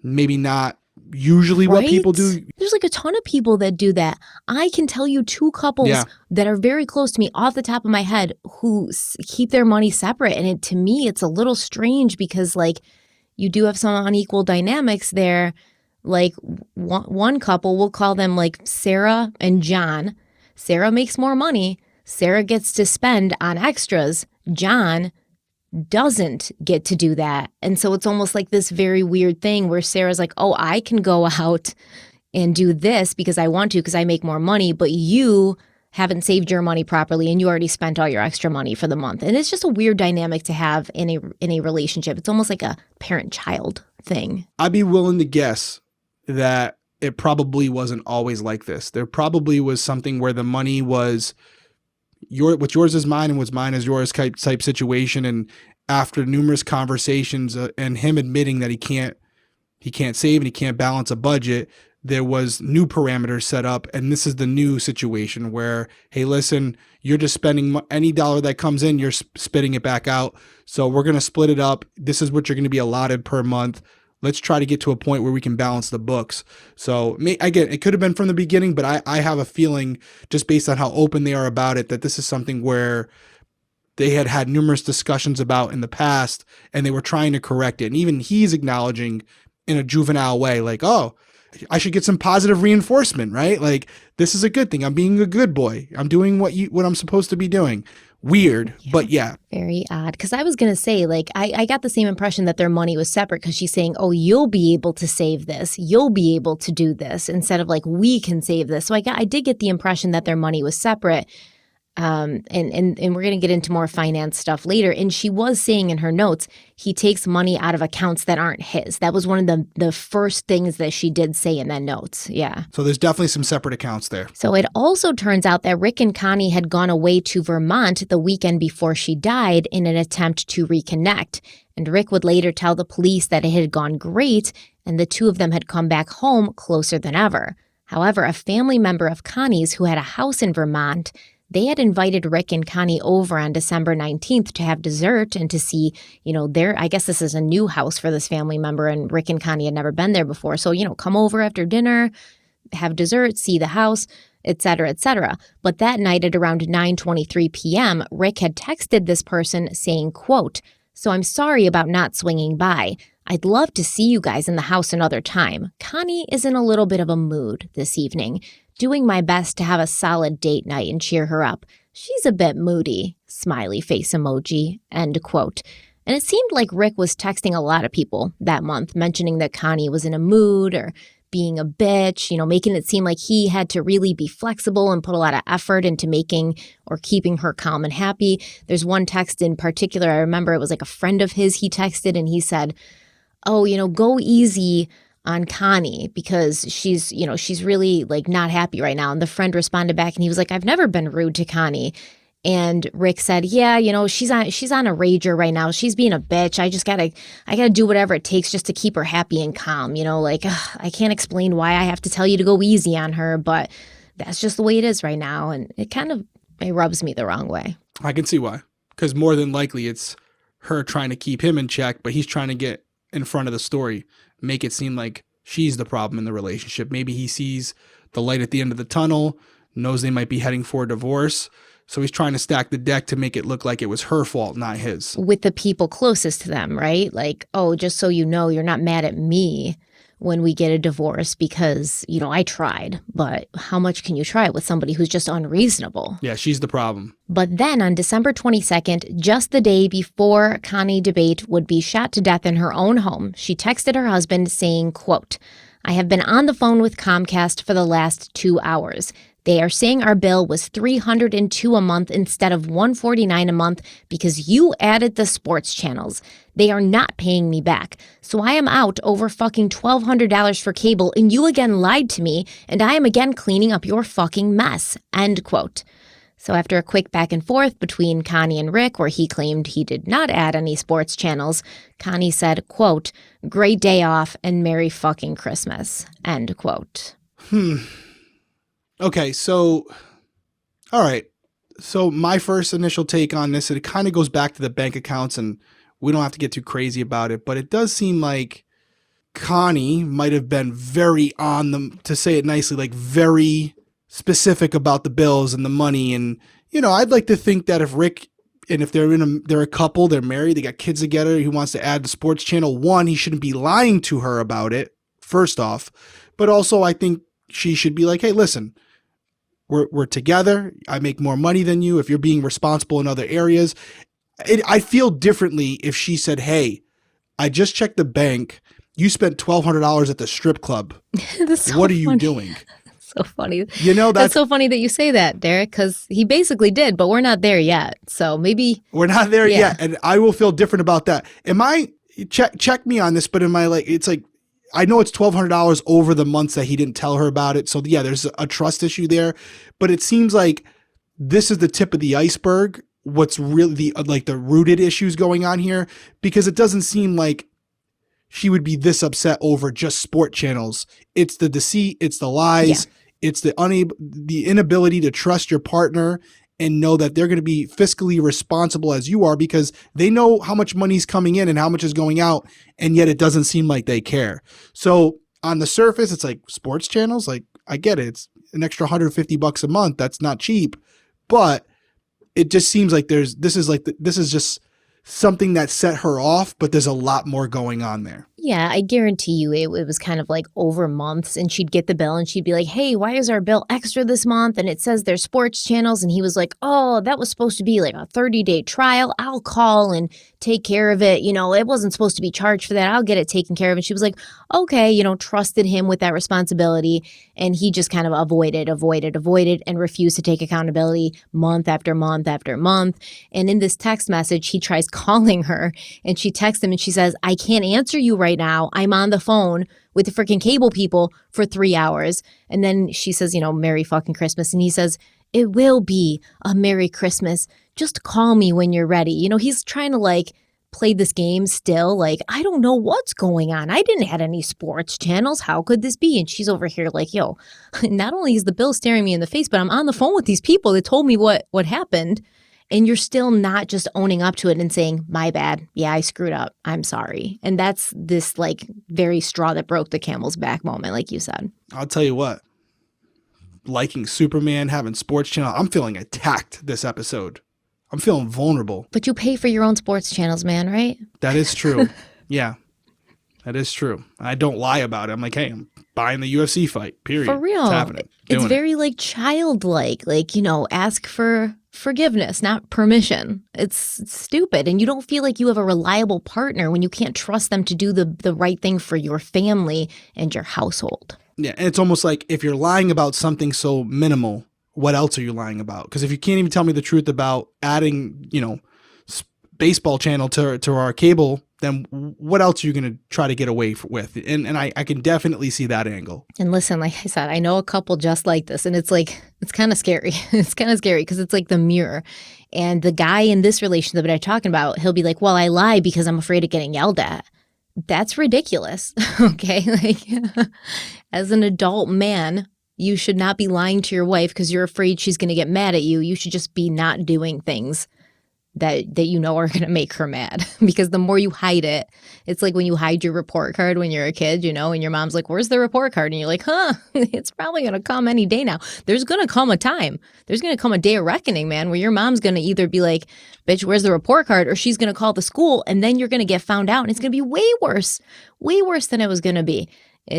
maybe not usually what people do. There's like a ton of people that do that. I can tell you 2 couples that are very close to me off the top of my head who keep their money separate. And to me, it's a little strange because you do have some unequal dynamics there. Like one couple, we'll call them like Sarah and John. Sarah makes more money. Sarah gets to spend on extras. John doesn't get to do that. And so it's almost like this very weird thing where Sarah's like, "Oh, I can go out and do this because I want to because I make more money, but you haven't saved your money properly and you already spent all your extra money for the month." And it's just a weird dynamic to have in a relationship. It's almost like a parent-child thing. I'd be willing to guess that it probably wasn't always like this. There probably was something where the money was what's yours is mine and what's mine is yours type situation. And after numerous conversations and him admitting that he can't save and he can't balance a budget, there was new parameters set up. And this is the new situation where, hey, listen, you're just spending any dollar that comes in, you're spitting it back out. So we're going to split it up. This is what you're going to be allotted per month. Let's try to get to a point where we can balance the books. So again, it could have been from the beginning, but I have a feeling just based on how open they are about it, that this is something where they had numerous discussions about in the past and they were trying to correct it. And even he's acknowledging in a juvenile way, like, oh, I should get some positive reinforcement, right? Like, this is a good thing. I'm being a good boy. I'm doing what I'm supposed to be doing. Weird, but yeah. Very odd. Because I was going to say, like, I got the same impression that their money was separate because she's saying, oh, you'll be able to save this. You'll be able to do this instead of like, we can save this. So I did get the impression that their money was separate. And we're going to get into more finance stuff later. And she was saying in her notes, he takes money out of accounts that aren't his. That was one of the first things that she did say in that notes. Yeah. So there's definitely some separate accounts there. So it also turns out that Rick and Connie had gone away to Vermont the weekend before she died in an attempt to reconnect. And Rick would later tell the police that it had gone great and the two of them had come back home closer than ever. However, a family member of Connie's who had a house in Vermont, they had invited Rick and Connie over on December 19th to have dessert and to see, I guess this is a new house for this family member and Rick and Connie had never been there before. So, come over after dinner, have dessert, see the house, et cetera, et cetera. But that night at around 9:23 p.m., Rick had texted this person saying, quote, "So I'm sorry about not swinging by. I'd love to see you guys in the house another time. Connie is in a little bit of a mood this evening. Doing my best to have a solid date night and cheer her up. She's a bit moody. Smiley face emoji." End quote. And it seemed like Rick was texting a lot of people that month, mentioning that Connie was in a mood or being a bitch, making it seem like he had to really be flexible and put a lot of effort into making or keeping her calm and happy. There's one text in particular, I remember it was like a friend of his he texted and he said, "Oh, go easy on Connie because she's really like not happy right now." And the friend responded back and he was like, "I've never been rude to Connie." And Rick said, "Yeah, she's on a rager right now. She's being a bitch. I gotta do whatever it takes just to keep her happy and calm. I can't explain why I have to tell you to go easy on her, but that's just the way it is right now." And it rubs me the wrong way. I can see why, because more than likely it's her trying to keep him in check, but he's trying to get in front of the story, make it seem like she's the problem in the relationship. Maybe he sees the light at the end of the tunnel, knows they might be heading for a divorce. So he's trying to stack the deck to make it look like it was her fault, not his. With the people closest to them, right? Like, oh, just so you know, you're not mad at me when we get a divorce because, I tried. But how much can you try with somebody who's just unreasonable? Yeah, she's the problem. But then on December 22nd, just the day before Connie Dabate would be shot to death in her own home, she texted her husband saying, quote, "I have been on the phone with Comcast for the last 2 hours. They are saying our bill was $302 a month instead of $149 a month because you added the sports channels. They are not paying me back. So I am out over fucking $1,200 for cable and you again lied to me and I am again cleaning up your fucking mess." End quote. So after a quick back and forth between Connie and Rick, where he claimed he did not add any sports channels, Connie said, quote, "Great day off and Merry fucking Christmas." End quote. Okay, so, all right. So my first initial take on this, it kind of goes back to the bank accounts, and we don't have to get too crazy about it, but it does seem like Connie might have been very on them, to say it nicely, like very specific about the bills and the money. And, I'd like to think that if Rick, and if they're a couple, they're married, they got kids together, he wants to add the sports channel, one, he shouldn't be lying to her about it, first off. But also I think she should be like, hey, listen, we're together. I make more money than you. If you're being responsible in other areas, I feel differently if she said, "Hey, I just checked the bank. You spent $1,200 at the strip club. What are you doing?" So funny. That's so funny that you say that, Derek, because he basically did, but we're not there yet. So maybe we're not there yet, and I will feel different about that. Check me on this, but it's like, I know it's $1,200 over the months that he didn't tell her about it. So yeah, there's a trust issue there, but it seems like this is the tip of the iceberg. What's really the rooted issues going on here, because it doesn't seem like she would be this upset over just sport channels. It's the deceit, it's the lies, it's the inability to trust your partner and know that they're going to be fiscally responsible as you are, because they know how much money's coming in and how much is going out, and yet it doesn't seem like they care. So on the surface, it's like sports channels. Like, I get it. It's an extra $150 a month. That's not cheap, but it just seems like this is just something that set her off, but there's a lot more going on there. Yeah, I guarantee you it was kind of like over months, and she'd get the bill and she'd be like, hey, why is our bill extra this month? And it says there's sports channels. And he was like, oh, that was supposed to be like a 30-day trial. I'll call and take care of it. It wasn't supposed to be charged for that. I'll get it taken care of. And she was like, okay, trusted him with that responsibility. And he just kind of avoided, and refused to take accountability month after month after month. And in this text message, he tries calling her, and she texts him and she says, I can't answer you right now. I'm on the phone with the freaking cable people for 3 hours. And then she says, Merry fucking Christmas. And he says, it will be a Merry Christmas. Just call me when you're ready. He's trying to play this game still. I don't know what's going on. I didn't add any sports channels. How could this be? And she's over here yo, not only is the bill staring me in the face, but I'm on the phone with these people that told me what happened. And you're still not just owning up to it and saying, my bad. Yeah, I screwed up. I'm sorry. And that's this very straw that broke the camel's back moment, like you said. I'll tell you what, liking Superman, having sports channel, I'm feeling attacked this episode. I'm feeling vulnerable. But you pay for your own sports channels, man, right? That is true. Yeah, that is true. I don't lie about it. I'm like, hey, I'm buying the UFC fight, period. For real. It's happening. It's very childlike, ask for forgiveness, not permission. It's stupid. And you don't feel like you have a reliable partner when you can't trust them to do the right thing for your family and your household. Yeah, and it's almost like if you're lying about something so minimal, what else are you lying about? Because if you can't even tell me the truth about adding, baseball channel to our cable, then what else are you going to try to get away with? And I can definitely see that angle. And listen, like I said, I know a couple just like this, and it's kind of scary. It's kind of scary because it's like the mirror. And the guy in this relationship that I'm talking about, he'll be like, well, I lie because I'm afraid of getting yelled at. That's ridiculous. Okay. As an adult man, you should not be lying to your wife because you're afraid she's going to get mad at you. You should just be not doing things that are going to make her mad, because the more you hide it, it's like when you hide your report card when you're a kid, and your mom's like, where's the report card? And you're like, it's probably going to come any day now. There's going to come a time. There's going to come a day of reckoning, man, where your mom's going to either be like, bitch, where's the report card? Or she's going to call the school, and then you're going to get found out, and it's going to be way worse than it was going to be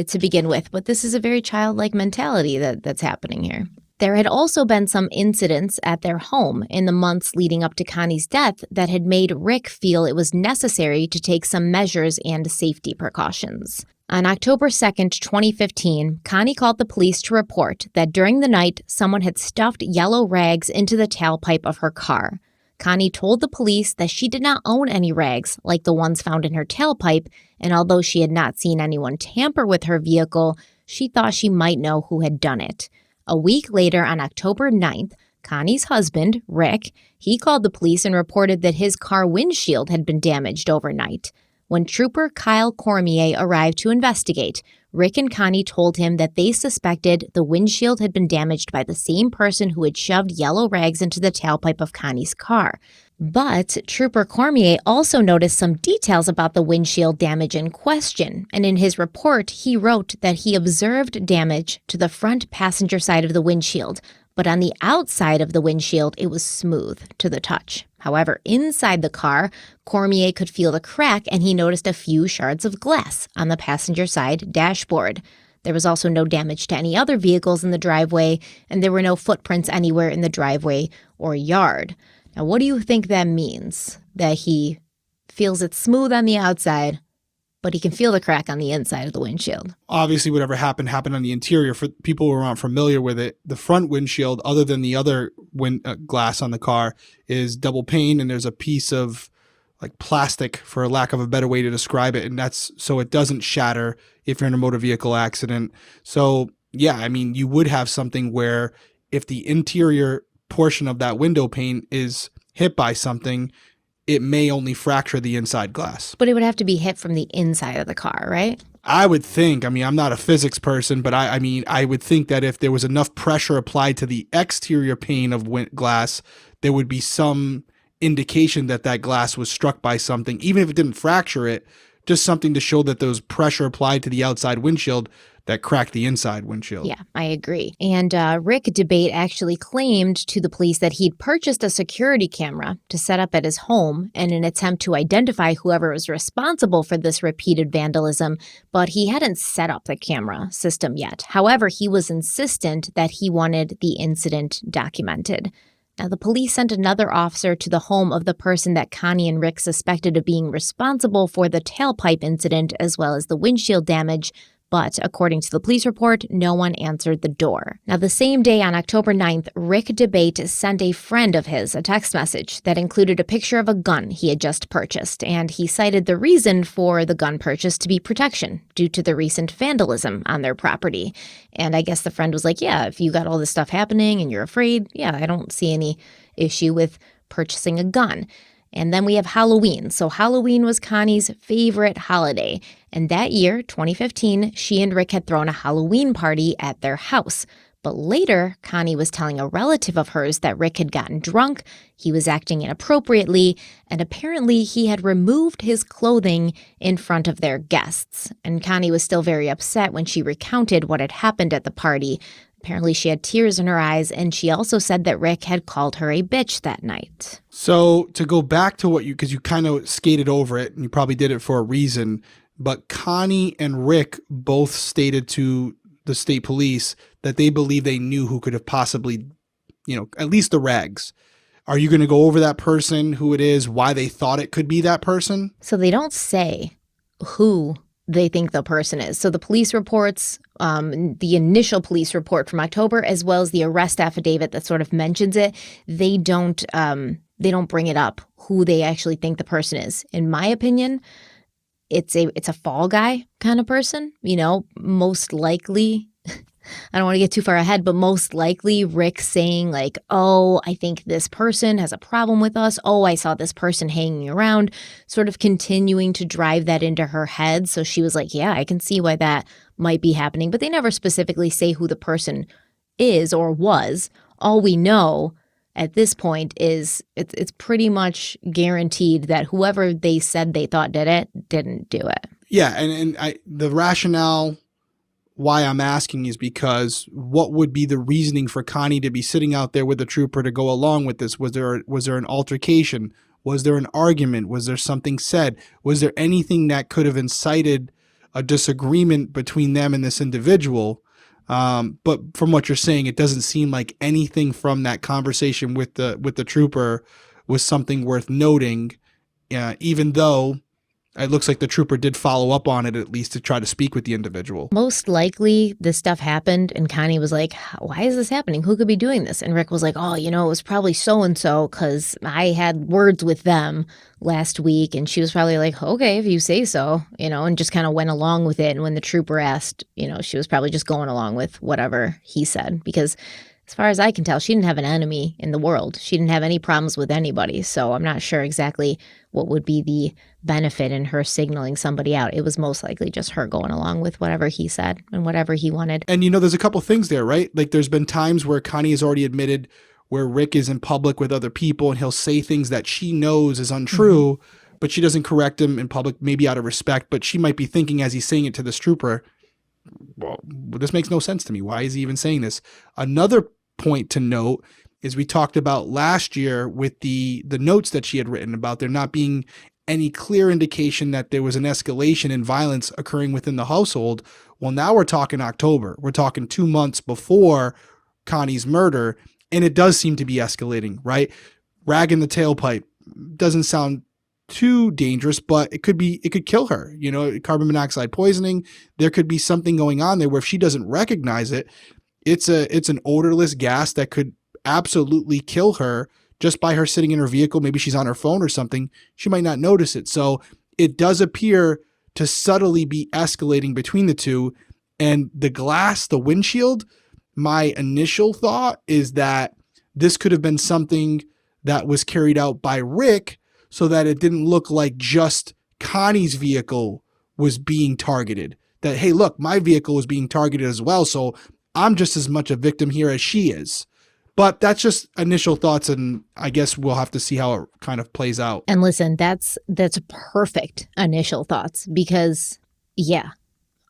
to begin with. But this is a very childlike mentality that's happening here. There had also been some incidents at their home in the months leading up to Connie's death that had made Rick feel it was necessary to take some measures and safety precautions. On October 2nd, 2015, Connie called the police to report that during the night, someone had stuffed yellow rags into the tailpipe of her car. Connie told the police that she did not own any rags like the ones found in her tailpipe, and although she had not seen anyone tamper with her vehicle, she thought she might know who had done it. A week later, on October 9th, Connie's husband, Rick, he called the police and reported that his car windshield had been damaged overnight. When Trooper Kyle Cormier arrived to investigate, Rick and Connie told him that they suspected the windshield had been damaged by the same person who had shoved yellow rags into the tailpipe of Connie's car. But Trooper Cormier also noticed some details about the windshield damage in question, and in his report, he wrote that he observed damage to the front passenger side of the windshield, but on the outside of the windshield, it was smooth to the touch. However, inside the car, Cormier could feel the crack, and he noticed a few shards of glass on the passenger side dashboard. There was also no damage to any other vehicles in the driveway, and there were no footprints anywhere in the driveway or yard. Now, what do you think that means? That he feels it smooth on the outside, but he can feel the crack on the inside of the windshield. Obviously, whatever happened on the interior. For people who aren't familiar with it, the front windshield, other than the other glass on the car, is double pane, and there's a piece of plastic, for lack of a better way to describe it, and that's so it doesn't shatter if you're in a motor vehicle accident. So, yeah, I mean, you would have something where if the interior portion of that window pane is hit by something, it may only fracture the inside glass. But it would have to be hit from the inside of the car, right? I would think, I mean, I'm not a physics person, but I mean, I would think that if there was enough pressure applied to the exterior pane of glass, there would be some indication that that glass was struck by something, even if it didn't fracture it, just something to show that there was pressure applied to the outside windshield that cracked the inside windshield. Yeah, I agree. And Rick Dabate actually claimed to the police that he'd purchased a security camera to set up at his home in an attempt to identify whoever was responsible for this repeated vandalism, but he hadn't set up the camera system yet. However, he was insistent that he wanted the incident documented. Now, the police sent another officer to the home of the person that Connie and Rick suspected of being responsible for the tailpipe incident as well as the windshield damage, but according to the police report, no one answered the door. Now, the same day on October 9th, Rick Dabate sent a friend of his a text message that included a picture of a gun he had just purchased, and he cited the reason for the gun purchase to be protection due to the recent vandalism on their property. And I guess the friend was like, yeah, if you got all this stuff happening and you're afraid, yeah, I don't see any issue with purchasing a gun. And then we have Halloween. So Halloween was Connie's favorite holiday. And that year, 2015, she and Rick had thrown a Halloween party at their house. But later, Connie was telling a relative of hers that Rick had gotten drunk, he was acting inappropriately, and apparently he had removed his clothing in front of their guests. And Connie was still very upset when she recounted what had happened at the party. Apparently she had tears in her eyes, and she also said that Rick had called her a bitch that night. So to go back to what because you kind of skated over it, and you probably did it for a reason, but Connie and Rick both stated to the state police that they believe they knew who could have possibly, at least the rags. Are you going to go over that person, who it is, why they thought it could be that person? So they don't say who they think the person is. So the police reports, the initial police report from October, as well as the arrest affidavit that sort of mentions it, they don't bring it up who they actually think the person is. In my opinion, it's a fall guy kind of person, most likely. I don't want to get too far ahead, but most likely Rick saying like, oh, I think this person has a problem with us. Oh, I saw this person hanging around, sort of continuing to drive that into her head. So she was like, yeah, I can see why that might be happening. But they never specifically say who the person is or was. All we know at this point is it's pretty much guaranteed that whoever they said they thought did it didn't do it. Yeah. And the rationale why I'm asking is because what would be the reasoning for Connie to be sitting out there with the trooper to go along with this? Was there an altercation? Was there an argument? Was there something said? Was there anything that could have incited a disagreement between them and this individual? But from what you're saying, it doesn't seem like anything from that conversation with the trooper was something worth noting, even though it looks like the trooper did follow up on it, at least to try to speak with the individual. Most likely this stuff happened and Connie was like, why is this happening? Who could be doing this? And Rick was like, oh, it was probably so-and-so because I had words with them last week. And she was probably like, okay, if you say so, and just kind of went along with it. And when the trooper asked, she was probably just going along with whatever he said, because as far as I can tell, she didn't have an enemy in the world. She didn't have any problems with anybody. So I'm not sure exactly what would be the benefit in her signaling somebody out. It was most likely just her going along with whatever he said and whatever he wanted. And, there's a couple things there, right? Like there's been times where Connie has already admitted where Rick is in public with other people and he'll say things that she knows is untrue, but she doesn't correct him in public, maybe out of respect. But she might be thinking as he's saying it to this trooper, well, this makes no sense to me. Why is he even saying this? Another point to note is we talked about last year with the notes that she had written about there not being any clear indication that there was an escalation in violence occurring within the household. Well, now we're talking October. We're talking 2 months before Connie's murder, and it does seem to be escalating, right? Rag in the tailpipe doesn't sound too dangerous, but it could kill her. Carbon monoxide poisoning. There could be something going on there where if she doesn't recognize it, it's an odorless gas that could absolutely kill her just by her sitting in her vehicle. Maybe she's on her phone or something. She might not notice it. So it does appear to subtly be escalating between the two. And the glass, the windshield, my initial thought is that this could have been something that was carried out by Rick so that it didn't look like just Connie's vehicle was being targeted. That, hey, look, my vehicle was being targeted as well, so I'm just as much a victim here as she is. But that's just initial thoughts, and I guess we'll have to see how it kind of plays out. And listen, that's perfect initial thoughts because, yeah,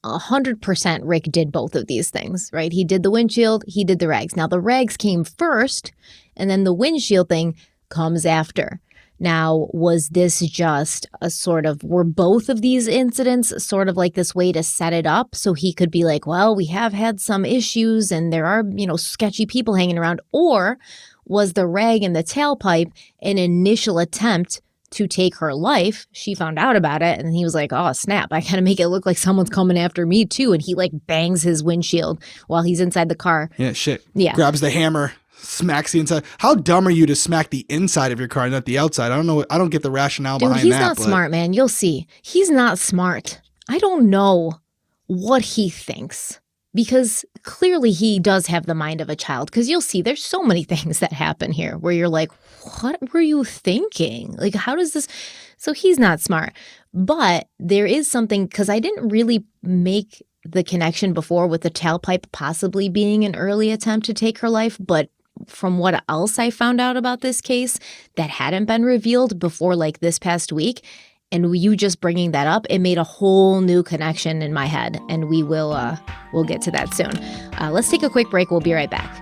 100% Rick did both of these things, right? He did the windshield, he did the rags. Now, the rags came first, and then the windshield thing comes after. Now, was this just a sort of, were both of these incidents sort of like this way to set it up so he could be like, well, we have had some issues and there are, sketchy people hanging around? Or was the rag and the tailpipe an initial attempt to take her life? She found out about it and he was like, oh, snap, I gotta make it look like someone's coming after me too. And he like bangs his windshield while he's inside the car. Yeah, shit. Yeah. Grabs the hammer. Smacks the inside. How dumb are you to smack the inside of your car, not the outside? I don't know. I don't get the rationale behind that. Dude, he's not smart, man. You'll see. He's not smart. I don't know what he thinks because clearly he does have the mind of a child because you'll see there's so many things that happen here where you're like, what were you thinking? Like, how does this? So he's not smart. But there is something because I didn't really make the connection before with the tailpipe possibly being an early attempt to take her life, but from what else I found out about this case that hadn't been revealed before like this past week, and you just bringing that up, it made a whole new connection in my head, and we'll get to that soon. Let's take a quick break. We'll be right back.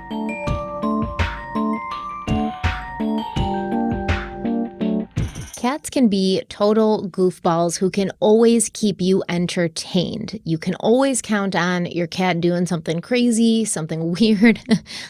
Cats can be total goofballs who can always keep you entertained. You can always count on your cat doing something crazy, something weird.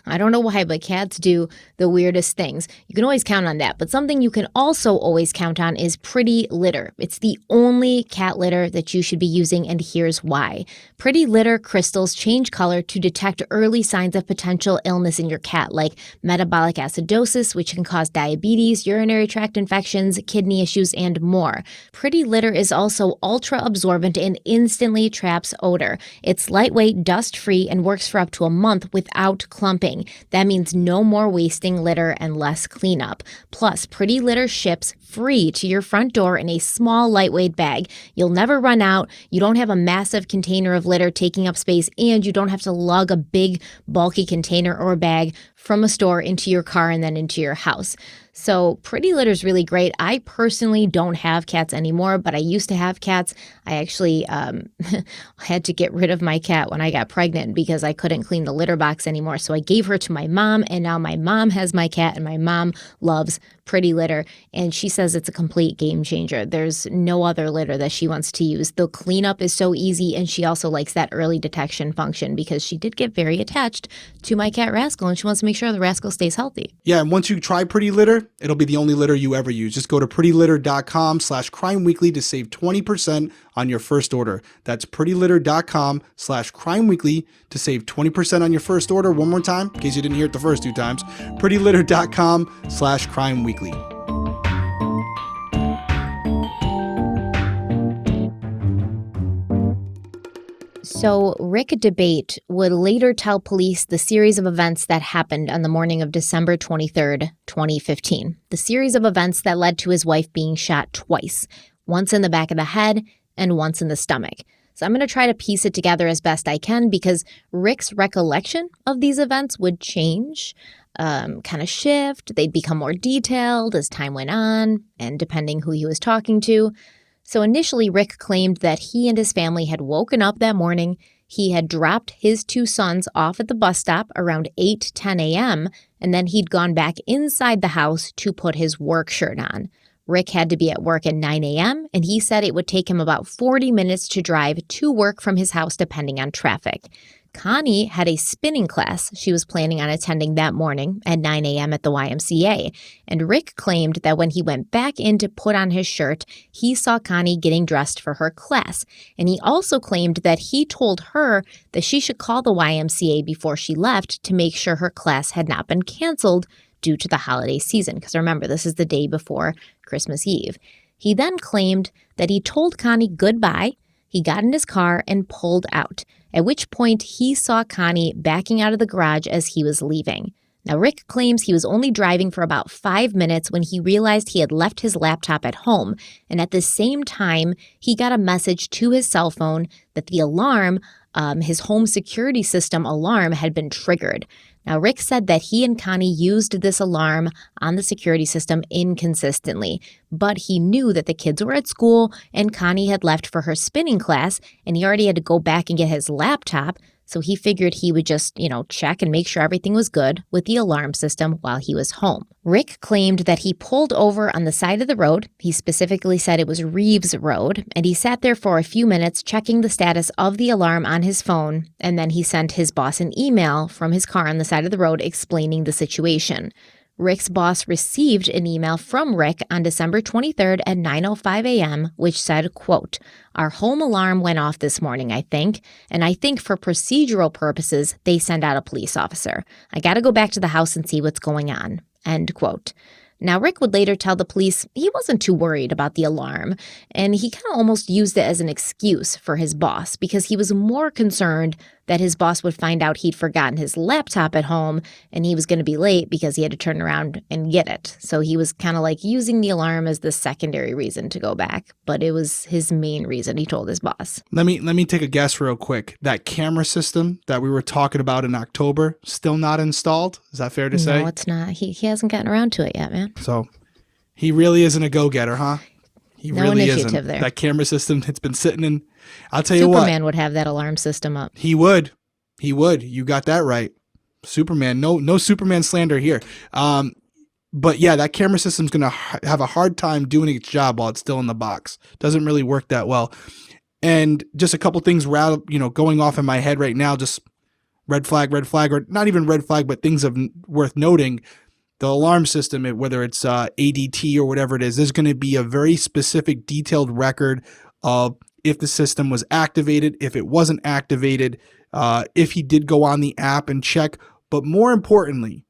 I don't know why, but cats do the weirdest things. You can always count on that. But something you can also always count on is Pretty Litter. It's the only cat litter that you should be using, and here's why. Pretty Litter crystals change color to detect early signs of potential illness in your cat, like metabolic acidosis, which can cause diabetes, urinary tract infections, kidney issues, and more. Pretty Litter is also ultra absorbent and instantly traps odor. It's lightweight, dust-free, and works for up to a month without clumping. That means no more wasting litter and less cleanup. Plus, Pretty Litter ships free to your front door in a small, lightweight bag. You'll never run out, you don't have a massive container of litter taking up space, and you don't have to lug a big, bulky container or bag from a store into your car and then into your house. So Pretty Litter is really great. I personally don't have cats anymore, but I used to have cats. I actually had to get rid of my cat when I got pregnant because I couldn't clean the litter box anymore. So I gave her to my mom, and now my mom has my cat, and my mom loves Pretty Litter, and she says it's a complete game changer. There's no other litter that she wants to use. The cleanup is so easy, and she also likes that early detection function because she did get very attached to my cat Rascal, and she wants to make sure the Rascal stays healthy. Yeah, and once you try Pretty Litter, it'll be the only litter you ever use. Just go to prettylitter.com/crimeweekly to save 20% on your first order. That's prettylitter.com/crimeweekly to save 20% on your first order. One more time, in case you didn't hear it the first two times, prettylitter.com/crimeweekly. So Rick Dabate would later tell police the series of events that happened on the morning of December 23rd, 2015. The series of events that led to his wife being shot twice, once in the back of the head and once in the stomach. So I'm going to try to piece it together as best I can because Rick's recollection of these events would change, kind of shift. They'd become more detailed as time went on and depending who he was talking to. So initially, Rick claimed that he and his family had woken up that morning. He had dropped his two sons off at the bus stop around 8:10 a.m., and then he'd gone back inside the house to put his work shirt on. Rick had to be at work at 9 a.m., and he said it would take him about 40 minutes to drive to work from his house depending on traffic. Connie had a spinning class she was planning on attending that morning at 9 a.m. at the YMCA, and Rick claimed that when he went back in to put on his shirt, he saw Connie getting dressed for her class, and he also claimed that he told her that she should call the YMCA before she left to make sure her class had not been canceled due to the holiday season, because remember, this is the day before Christmas Eve. He then claimed that he told Connie goodbye. He got in his car and pulled out, at which point he saw Connie backing out of the garage as he was leaving. Now, Rick claims he was only driving for about 5 minutes when he realized he had left his laptop at home, and at the same time, he got a message to his cell phone that the alarm, his home security system alarm, had been triggered. Now, Rick said that he and Connie used this alarm on the security system inconsistently, but he knew that the kids were at school and Connie had left for her spinning class, and he already had to go back and get his laptop. So he figured he would just, check and make sure everything was good with the alarm system while he was home. Rick claimed that he pulled over on the side of the road. He specifically said it was Reeves Road, and he sat there for a few minutes checking the status of the alarm on his phone, and then he sent his boss an email from his car on the side of the road explaining the situation. Rick's boss received an email from Rick on December 23rd at 9:05 a.m., which said, quote, "Our home alarm went off this morning, I think, and I think for procedural purposes, they send out a police officer. I got to go back to the house and see what's going on," end quote. Now, Rick would later tell the police he wasn't too worried about the alarm, and he kind of almost used it as an excuse for his boss because he was more concerned that his boss would find out he'd forgotten his laptop at home and he was going to be late because he had to turn around and get it. So he was kind of like using the alarm as the secondary reason to go back, but it was his main reason, he told his boss. Let me take a guess real quick. That camera system that we were talking about in October, still not installed? Is that fair to say? No, it's not. He hasn't gotten around to it yet, man. So he really isn't a go-getter, huh? He no really initiative isn't. There. That camera system, it's been sitting in. I'll tell you what. Superman would have that alarm system up. He would. He would. You got that right. Superman. No Superman slander here. But yeah, that camera system's going to have a hard time doing its job while it's still in the box. Doesn't really work that well. And just a couple things going off in my head right now, just red flag, or not even red flag, but things worth noting. The alarm system, whether it's ADT or whatever it is, there's going to be a very specific detailed record of if the system was activated, if it wasn't activated, if he did go on the app and check. But more importantly,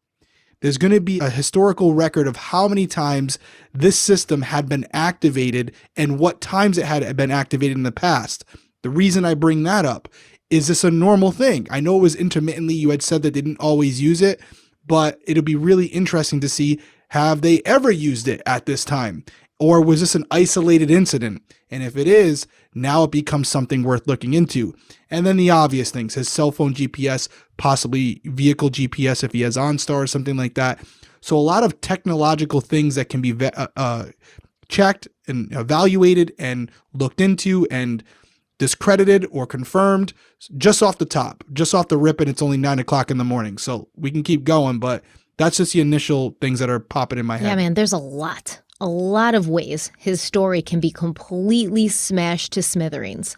there's going to be a historical record of how many times this system had been activated and what times it had been activated in the past. The reason I bring that up is this a normal thing? I know it was intermittently. You had said that they didn't always use it, but it'll be really interesting to see, have they ever used it at this time? Or was this an isolated incident? And if it is, now it becomes something worth looking into. And then the obvious things, his cell phone GPS, possibly vehicle GPS if he has OnStar or something like that. So a lot of technological things that can be checked and evaluated and looked into and discredited or confirmed just off the top, just off the rip, and it's only 9 o'clock in the morning. So we can keep going, but that's just the initial things that are popping in my head. Yeah, man, there's a lot of ways his story can be completely smashed to smithereens.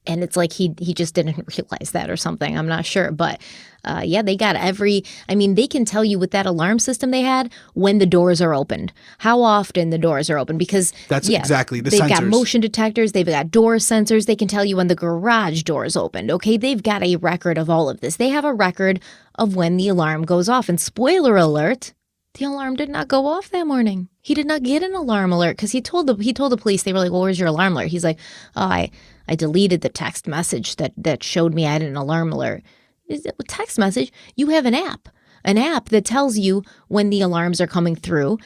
And it's like he just didn't realize that or something. I'm not sure. But yeah, they got they can tell you with that alarm system they had when the doors are opened, how often the doors are open, because that's exactly the they've sensors. Got motion detectors. They've got door sensors. They can tell you when the garage doors opened. OK, they've got a record of all of this. They have a record of when the alarm goes off. And spoiler alert, the alarm did not go off that morning. He did not get an alarm alert because he told the police. They were like, "Well, where's your alarm alert?" He's like, "Oh, I deleted the text message that showed me I had an alarm alert." Is it a text message? You have an app that tells you when the alarms are coming through.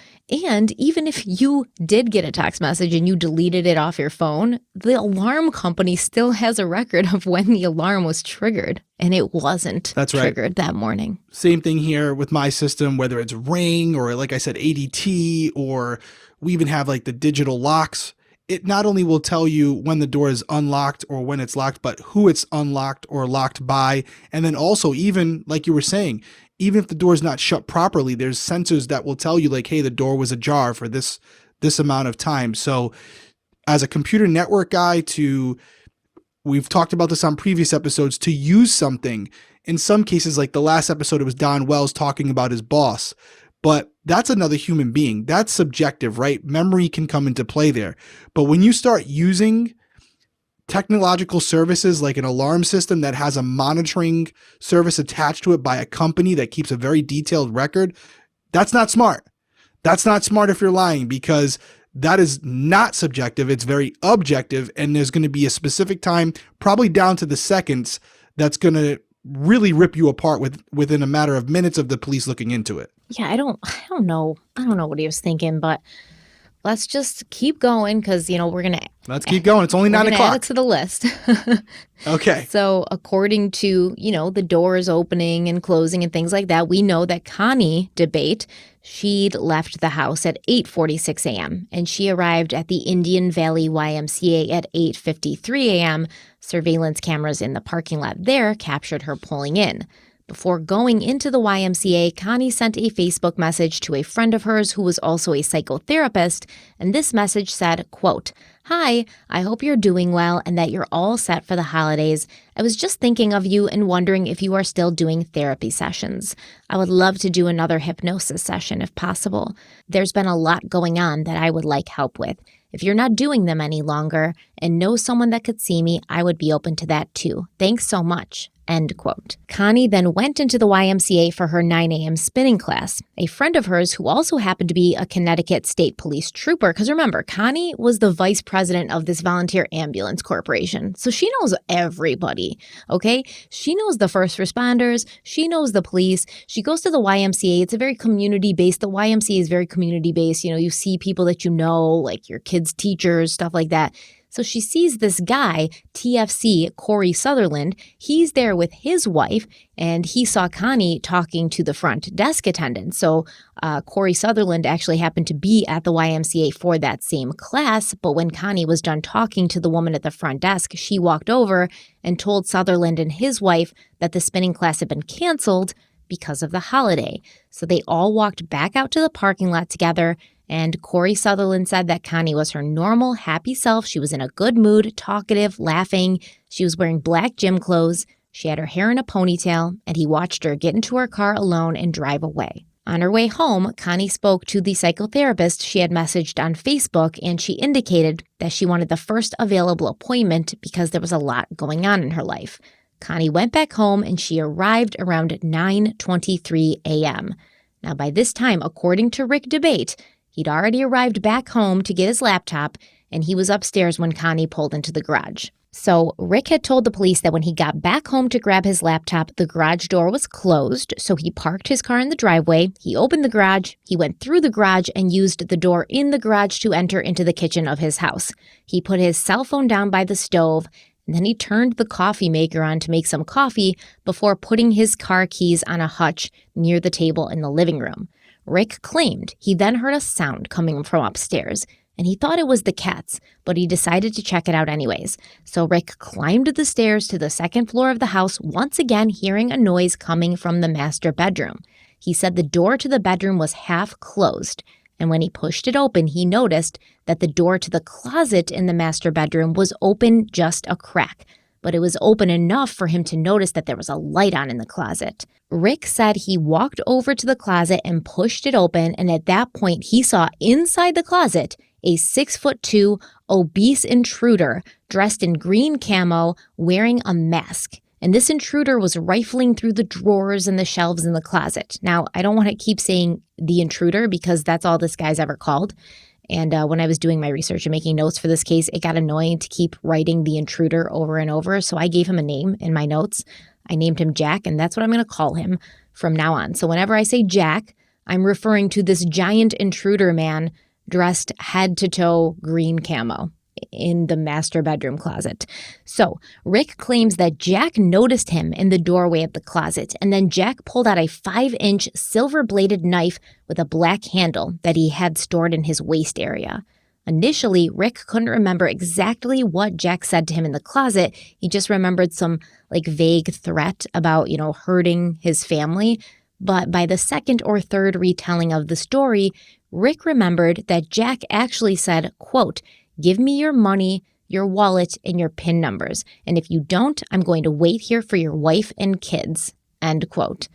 And even if you did get a text message and you deleted it off your phone, the alarm company still has a record of when the alarm was triggered. And it wasn't triggered that morning. Same thing here with my system, whether it's Ring or, like I said, ADT, or we even have like the digital locks. It not only will tell you when the door is unlocked or when it's locked, but who it's unlocked or locked by. And then also, even like you were saying, even if the door is not shut properly, there's sensors that will tell you like, hey, the door was ajar for this amount of time. So as a computer network guy, we've talked about this on previous episodes, to use something, in some cases, like the last episode, it was Don Wells talking about his boss. But that's another human being. That's subjective, right? Memory can come into play there. But when you start using technological services like an alarm system that has a monitoring service attached to it by a company that keeps a very detailed record, that's not smart. That's not smart if you're lying, because that is not subjective. It's very objective. And there's going to be a specific time, probably down to the seconds, that's going to really rip you apart within a matter of minutes of the police looking into it. Yeah, I don't know. I don't know what he was thinking, but let's just keep going because, Let's keep going. It's only 9 o'clock. Add it to the list. Okay. So according to, the doors opening and closing and things like that, we know that Connie Dabate, she'd left the house at 8:46 a.m. and she arrived at the Indian Valley YMCA at 8:53 a.m. Surveillance cameras in the parking lot there captured her pulling in. Before going into the YMCA, Connie sent a Facebook message to a friend of hers who was also a psychotherapist, and this message said, quote, "Hi, I hope you're doing well and that you're all set for the holidays. I was just thinking of you and wondering if you are still doing therapy sessions. I would love to do another hypnosis session if possible. There's been a lot going on that I would like help with. If you're not doing them any longer and know someone that could see me, I would be open to that too. Thanks so much." End quote. Connie then went into the YMCA for her 9 a.m. spinning class. A friend of hers who also happened to be a Connecticut State Police trooper, because remember, Connie was the vice president of this volunteer ambulance corporation. So she knows everybody, okay? She knows the first responders. She knows the police. She goes to the YMCA. It's a very community-based. The YMCA is very community-based. You see people that you know, like your kids' teachers, stuff like that. So she sees this guy, TFC Corey Sutherland. He's there with his wife, and he saw Connie talking to the front desk attendant. So Corey Sutherland actually happened to be at the YMCA for that same class. But when Connie was done talking to the woman at the front desk, she walked over and told Sutherland and his wife that the spinning class had been canceled because of the holiday. So they all walked back out to the parking lot together. And Corey Sutherland said that Connie was her normal, happy self. She was in a good mood, talkative, laughing. She was wearing black gym clothes. She had her hair in a ponytail, and he watched her get into her car alone and drive away. On her way home, Connie spoke to the psychotherapist she had messaged on Facebook, and she indicated that she wanted the first available appointment because there was a lot going on in her life. Connie went back home, and she arrived around 9:23 a.m. Now, by this time, according to Rick Dabate, he'd already arrived back home to get his laptop, and he was upstairs when Connie pulled into the garage. So Rick had told the police that when he got back home to grab his laptop, the garage door was closed, so he parked his car in the driveway, he opened the garage, he went through the garage and used the door in the garage to enter into the kitchen of his house. He put his cell phone down by the stove, and then he turned the coffee maker on to make some coffee before putting his car keys on a hutch near the table in the living room. Rick claimed he then heard a sound coming from upstairs, and he thought it was the cats, but he decided to check it out anyways. So Rick climbed the stairs to the second floor of the house, once again hearing a noise coming from the master bedroom. He said the door to the bedroom was half closed, and when he pushed it open, he noticed that the door to the closet in the master bedroom was open just a crack, but it was open enough for him to notice that there was a light on in the closet. Rick said he walked over to the closet and pushed it open, and at that point he saw inside the closet a 6'2" obese intruder dressed in green camo wearing a mask. And this intruder was rifling through the drawers and the shelves in the closet. Now, I don't want to keep saying the intruder because that's all this guy's ever called. And when I was doing my research and making notes for this case, it got annoying to keep writing the intruder over and over. So I gave him a name in my notes. I named him Jack, and that's what I'm going to call him from now on. So whenever I say Jack, I'm referring to this giant intruder man dressed head to toe green camo in the master bedroom closet. So Rick claims that Jack noticed him in the doorway of the closet, and then Jack pulled out a 5-inch silver-bladed knife with a black handle that he had stored in his waist area. Initially, Rick couldn't remember exactly what Jack said to him in the closet. He just remembered some vague threat about, hurting his family. But by the second or third retelling of the story, Rick remembered that Jack actually said, quote, "Give me your money, your wallet, and your PIN numbers. And if you don't, I'm going to wait here for your wife and kids." End quote.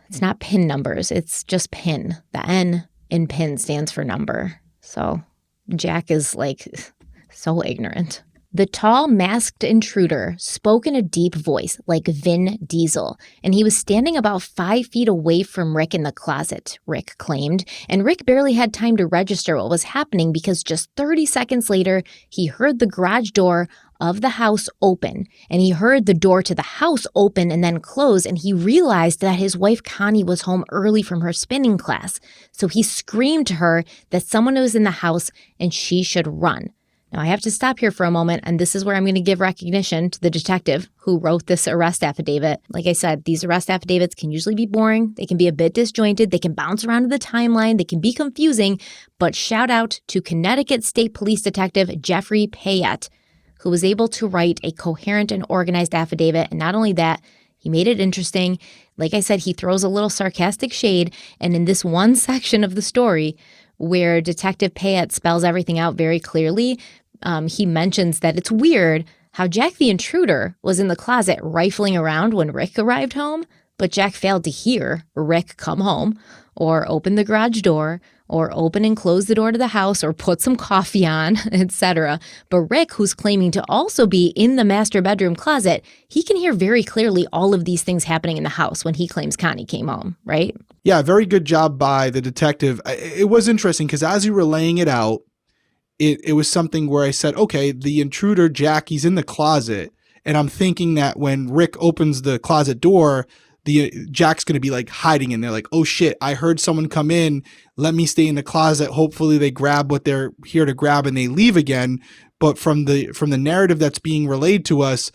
It's not PIN numbers. It's just PIN. The N in PIN stands for number. So Jack is so ignorant. The tall, masked intruder spoke in a deep voice like Vin Diesel, and he was standing about 5 feet away from Rick in the closet, Rick claimed, and Rick barely had time to register what was happening because just 30 seconds later, he heard the garage door of the house open, and he heard the door to the house open and then close, and he realized that his wife Connie was home early from her spinning class, so he screamed to her that someone was in the house and she should run. Now, I have to stop here for a moment, and this is where I'm going to give recognition to the detective who wrote this arrest affidavit. Like I said, these arrest affidavits can usually be boring. They can be a bit disjointed. They can bounce around in the timeline. They can be confusing. But shout out to Connecticut State Police Detective Jeffrey Payette, who was able to write a coherent and organized affidavit. And not only that, he made it interesting. Like I said, he throws a little sarcastic shade. And in this one section of the story where Detective Payette spells everything out very clearly, he mentions that it's weird how Jack the intruder was in the closet rifling around when Rick arrived home, but Jack failed to hear Rick come home or open the garage door or open and close the door to the house or put some coffee on, etc. But Rick, who's claiming to also be in the master bedroom closet, he can hear very clearly all of these things happening in the house when he claims Connie came home, right? Yeah, very good job by the detective. It was interesting because as you were laying it out, it was something where I said, okay, the intruder, Jack, he's in the closet. And I'm thinking that when Rick opens the closet door, Jack's going to be like hiding in there like, oh shit, I heard someone come in. Let me stay in the closet. Hopefully they grab what they're here to grab and they leave again. But from the narrative that's being relayed to us,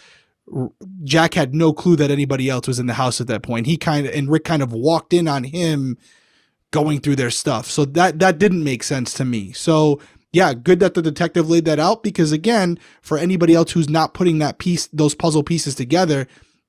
Jack had no clue that anybody else was in the house at that point. Rick kind of walked in on him going through their stuff. So that didn't make sense to me. So yeah, good that the detective laid that out because again, for anybody else who's not putting those puzzle pieces together,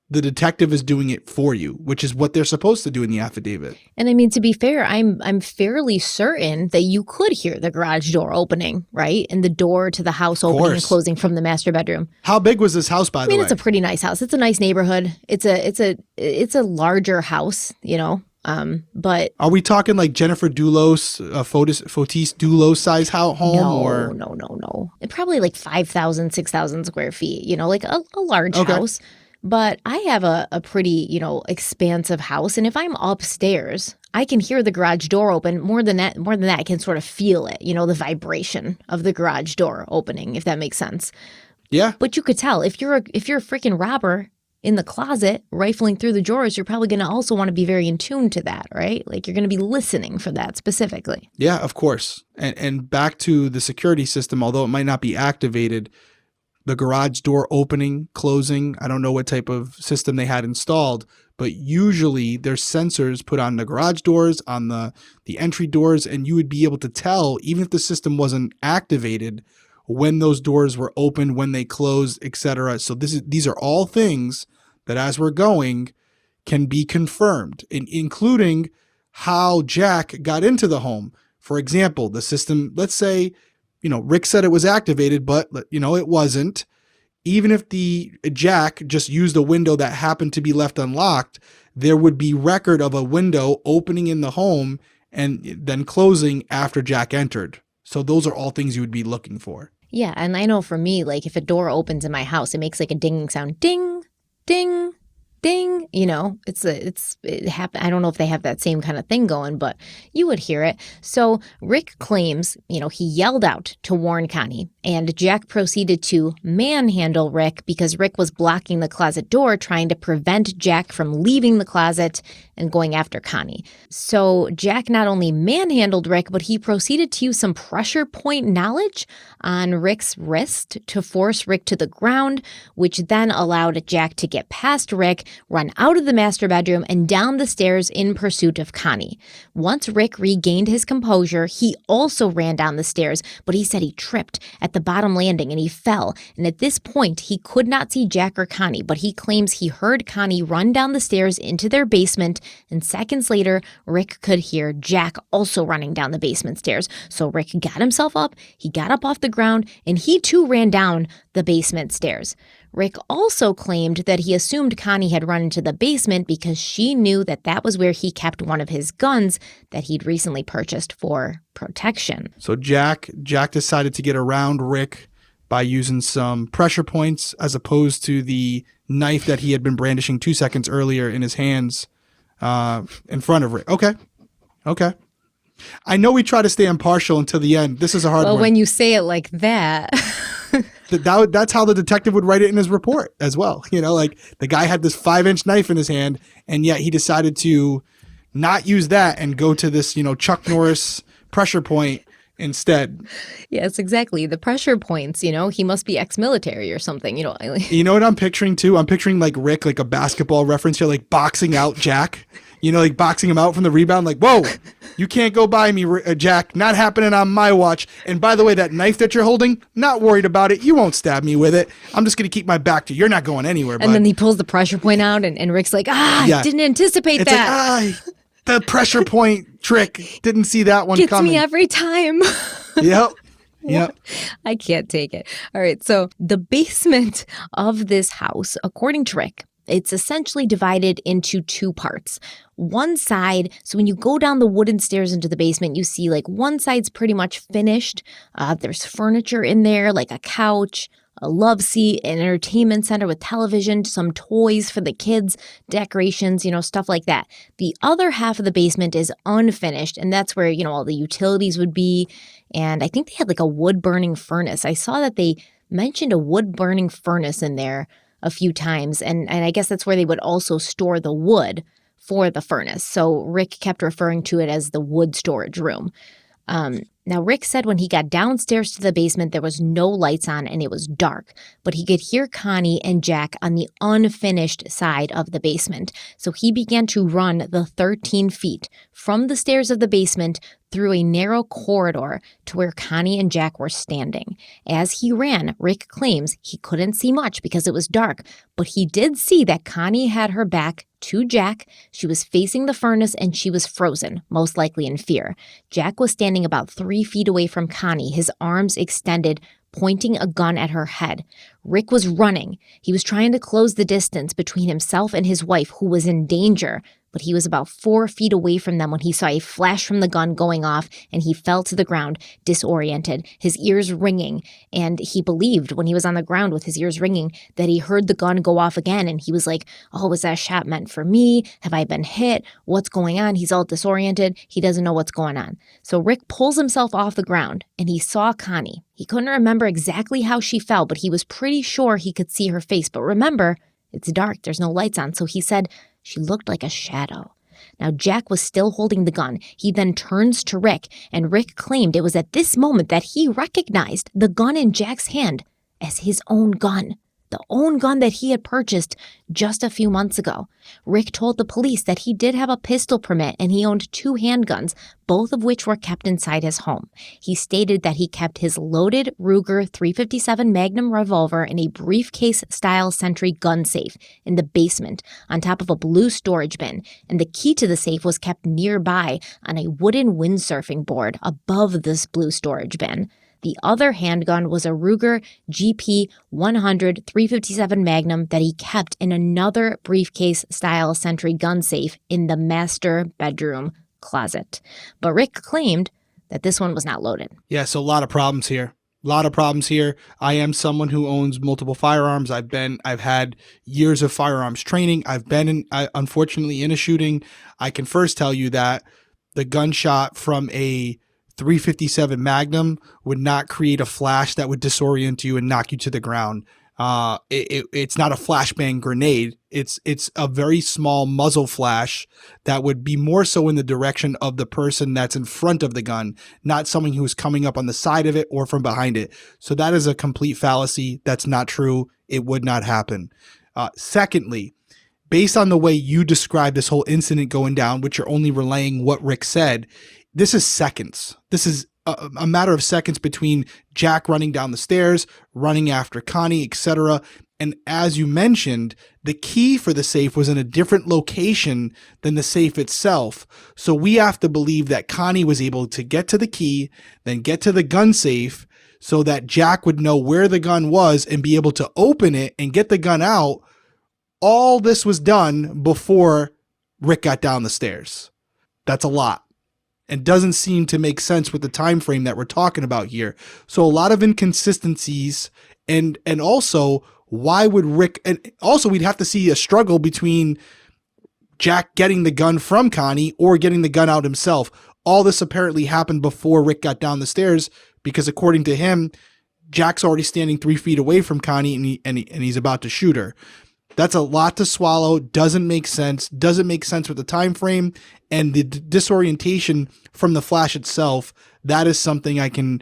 the detective is doing it for you, which is what they're supposed to do in the affidavit. And I mean, to be fair, I'm fairly certain that you could hear the garage door opening, right? And the door to the house opening and closing from the master bedroom. How big was this house, by the way? I mean, it's a pretty nice house. It's a nice neighborhood. It's a larger house, you know. But are we talking like Jennifer Dulos, Fotis Dulos size home? No. It probably like 5,000, 6,000 square feet, you know, like a large house. But I have a pretty, you know, expansive house. And if I'm upstairs, I can hear the garage door open. More than that, I can sort of feel it, you know, the vibration of the garage door opening, if that makes sense. Yeah. But you could tell if you're a freaking robber in the closet rifling through the drawers, you're probably going to also want to be very in tune to that, right? Like you're going to be listening for that specifically. Yeah, of course. And back to the security system, although it might not be activated, the garage door opening, closing, I don't know what type of system they had installed, but usually there's sensors put on the garage doors, on the entry doors, and you would be able to tell, even if the system wasn't activated, when those doors were open, when they closed, etc. So these are all things that as we're going can be confirmed, including how Jack got into the home. For example, the system, let's say, you know, Rick said it was activated, but, you know, it wasn't. Even if the Jack just used a window that happened to be left unlocked, there would be record of a window opening in the home and then closing after Jack entered. So those are all things you would be looking for. Yeah, and I know for me, like if a door opens in my house, it makes like a dinging sound, ding, ding, ding. You know, I don't know if they have that same kind of thing going, but you would hear it. So Rick claims, you know, he yelled out to warn Connie, and Jack proceeded to manhandle Rick because Rick was blocking the closet door, trying to prevent Jack from leaving the closet and going after Connie. So Jack not only manhandled Rick, but he proceeded to use some pressure point knowledge on Rick's wrist to force Rick to the ground, which then allowed Jack to get past Rick, run out of the master bedroom, and down the stairs in pursuit of Connie. Once Rick regained his composure, he also ran down the stairs, but he said he tripped at the bottom landing and he fell. And at this point, he could not see Jack or Connie, but he claims he heard Connie run down the stairs into their basement, and seconds later, Rick could hear Jack also running down the basement stairs. So Rick got himself up, he got up off the ground, and he too ran down the basement stairs. Rick also claimed that he assumed Connie had run into the basement because she knew that that was where he kept one of his guns that he'd recently purchased for protection. So Jack decided to get around Rick by using some pressure points as opposed to the knife that he had been brandishing 2 seconds earlier in his hands in front of Rick. Okay. I know we try to stay impartial until the end. This is a hard one. Well, when you say it like that... That's how the detective would write it in his report as well. Like the guy had this 5-inch knife in his hand, and yet he decided to not use that and go to this, Chuck Norris pressure point instead. Yes, exactly. The pressure points, he must be ex-military or something, You know what I'm picturing too? I'm picturing like Rick, like a basketball reference here, like boxing out Jack, like boxing him out from the rebound. Like, whoa, you can't go by me, Jack. Not happening on my watch. And by the way, that knife that you're holding, not worried about it. You won't stab me with it. I'm just going to keep my back to you. You're not going anywhere, bud. And then he pulls the pressure point out and Rick's like, I didn't anticipate it's that. Like, the pressure point trick. Didn't see that one Gets coming. me every time. Yep. I can't take it. All right. So the basement of this house, according to Rick, it's essentially divided into 2 parts. One side, so when you go down the wooden stairs into the basement, you see like one side's pretty much finished. There's furniture in there, like a couch, a love seat, an entertainment center with television, some toys for the kids, decorations, stuff like that. The other half of the basement is unfinished, and that's where, all the utilities would be. And I think they had like a wood-burning furnace. I saw that they mentioned a wood-burning furnace in there a few times, and I guess that's where they would also store the wood for the furnace. So Rick kept referring to it as the wood storage room. Now, Rick said when he got downstairs to the basement, there was no lights on and it was dark, but he could hear Connie and Jack on the unfinished side of the basement. So he began to run the 13 feet from the stairs of the basement through a narrow corridor to where Connie and Jack were standing. As he ran, Rick claims he couldn't see much because it was dark, but he did see that Connie had her back to Jack. She was facing the furnace and she was frozen, most likely in fear. Jack was standing about 3 feet away from Connie, his arms extended, pointing a gun at her head. Rick was running. He was trying to close the distance between himself and his wife, who was in danger, but he was about 4 feet away from them when he saw a flash from the gun going off, and he fell to the ground, disoriented, his ears ringing. And he believed when he was on the ground with his ears ringing that he heard the gun go off again, and he was like, oh, was that shot meant for me? Have I been hit? What's going on? He's all disoriented. He doesn't know what's going on. So Rick pulls himself off the ground, and he saw Connie. He couldn't remember exactly how she fell, but he was pretty sure he could see her face. But remember, it's dark. There's no lights on. So he said she looked like a shadow. Now, Jack was still holding the gun. He then turns to Rick, and Rick claimed it was at this moment that he recognized the gun in Jack's hand as his own gun. The own gun that he had purchased just a few months ago. Rick told the police that he did have a pistol permit and he owned 2 handguns, both of which were kept inside his home. He stated that he kept his loaded Ruger 357 Magnum revolver in a briefcase-style Sentry gun safe in the basement on top of a blue storage bin, and the key to the safe was kept nearby on a wooden windsurfing board above this blue storage bin. The other handgun was a Ruger GP 100 357 Magnum that he kept in another briefcase-style Sentry gun safe in the master bedroom closet. But Rick claimed that this one was not loaded. Yeah, so a lot of problems here. I am someone who owns multiple firearms. I've had years of firearms training. I've been unfortunately in a shooting. I can first tell you that the gunshot from a 357 Magnum would not create a flash that would disorient you and knock you to the ground. It's not a flashbang grenade. It's a very small muzzle flash that would be more so in the direction of the person that's in front of the gun, not someone who's coming up on the side of it or from behind it. So that is a complete fallacy. That's not true. It would not happen. Secondly, based on the way you describe this whole incident going down, which you're only relaying what Rick said, this is seconds. This is a matter of seconds between Jack running down the stairs, running after Connie, etc. And as you mentioned, the key for the safe was in a different location than the safe itself. So we have to believe that Connie was able to get to the key, then get to the gun safe so that Jack would know where the gun was and be able to open it and get the gun out. All this was done before Rick got down the stairs. That's a lot. and doesn't seem to make sense with the time frame that we're talking about here. So a lot of inconsistencies, and also why would Rick, and also we'd have to see a struggle between Jack getting the gun from Connie or getting the gun out himself. All this apparently happened before Rick got down the stairs, because according to him, Jack's already standing 3 feet away from Connie and he's about to shoot her. That's a lot to swallow. Doesn't make sense. Doesn't make sense with the time frame and the disorientation from the flash itself. That is something I can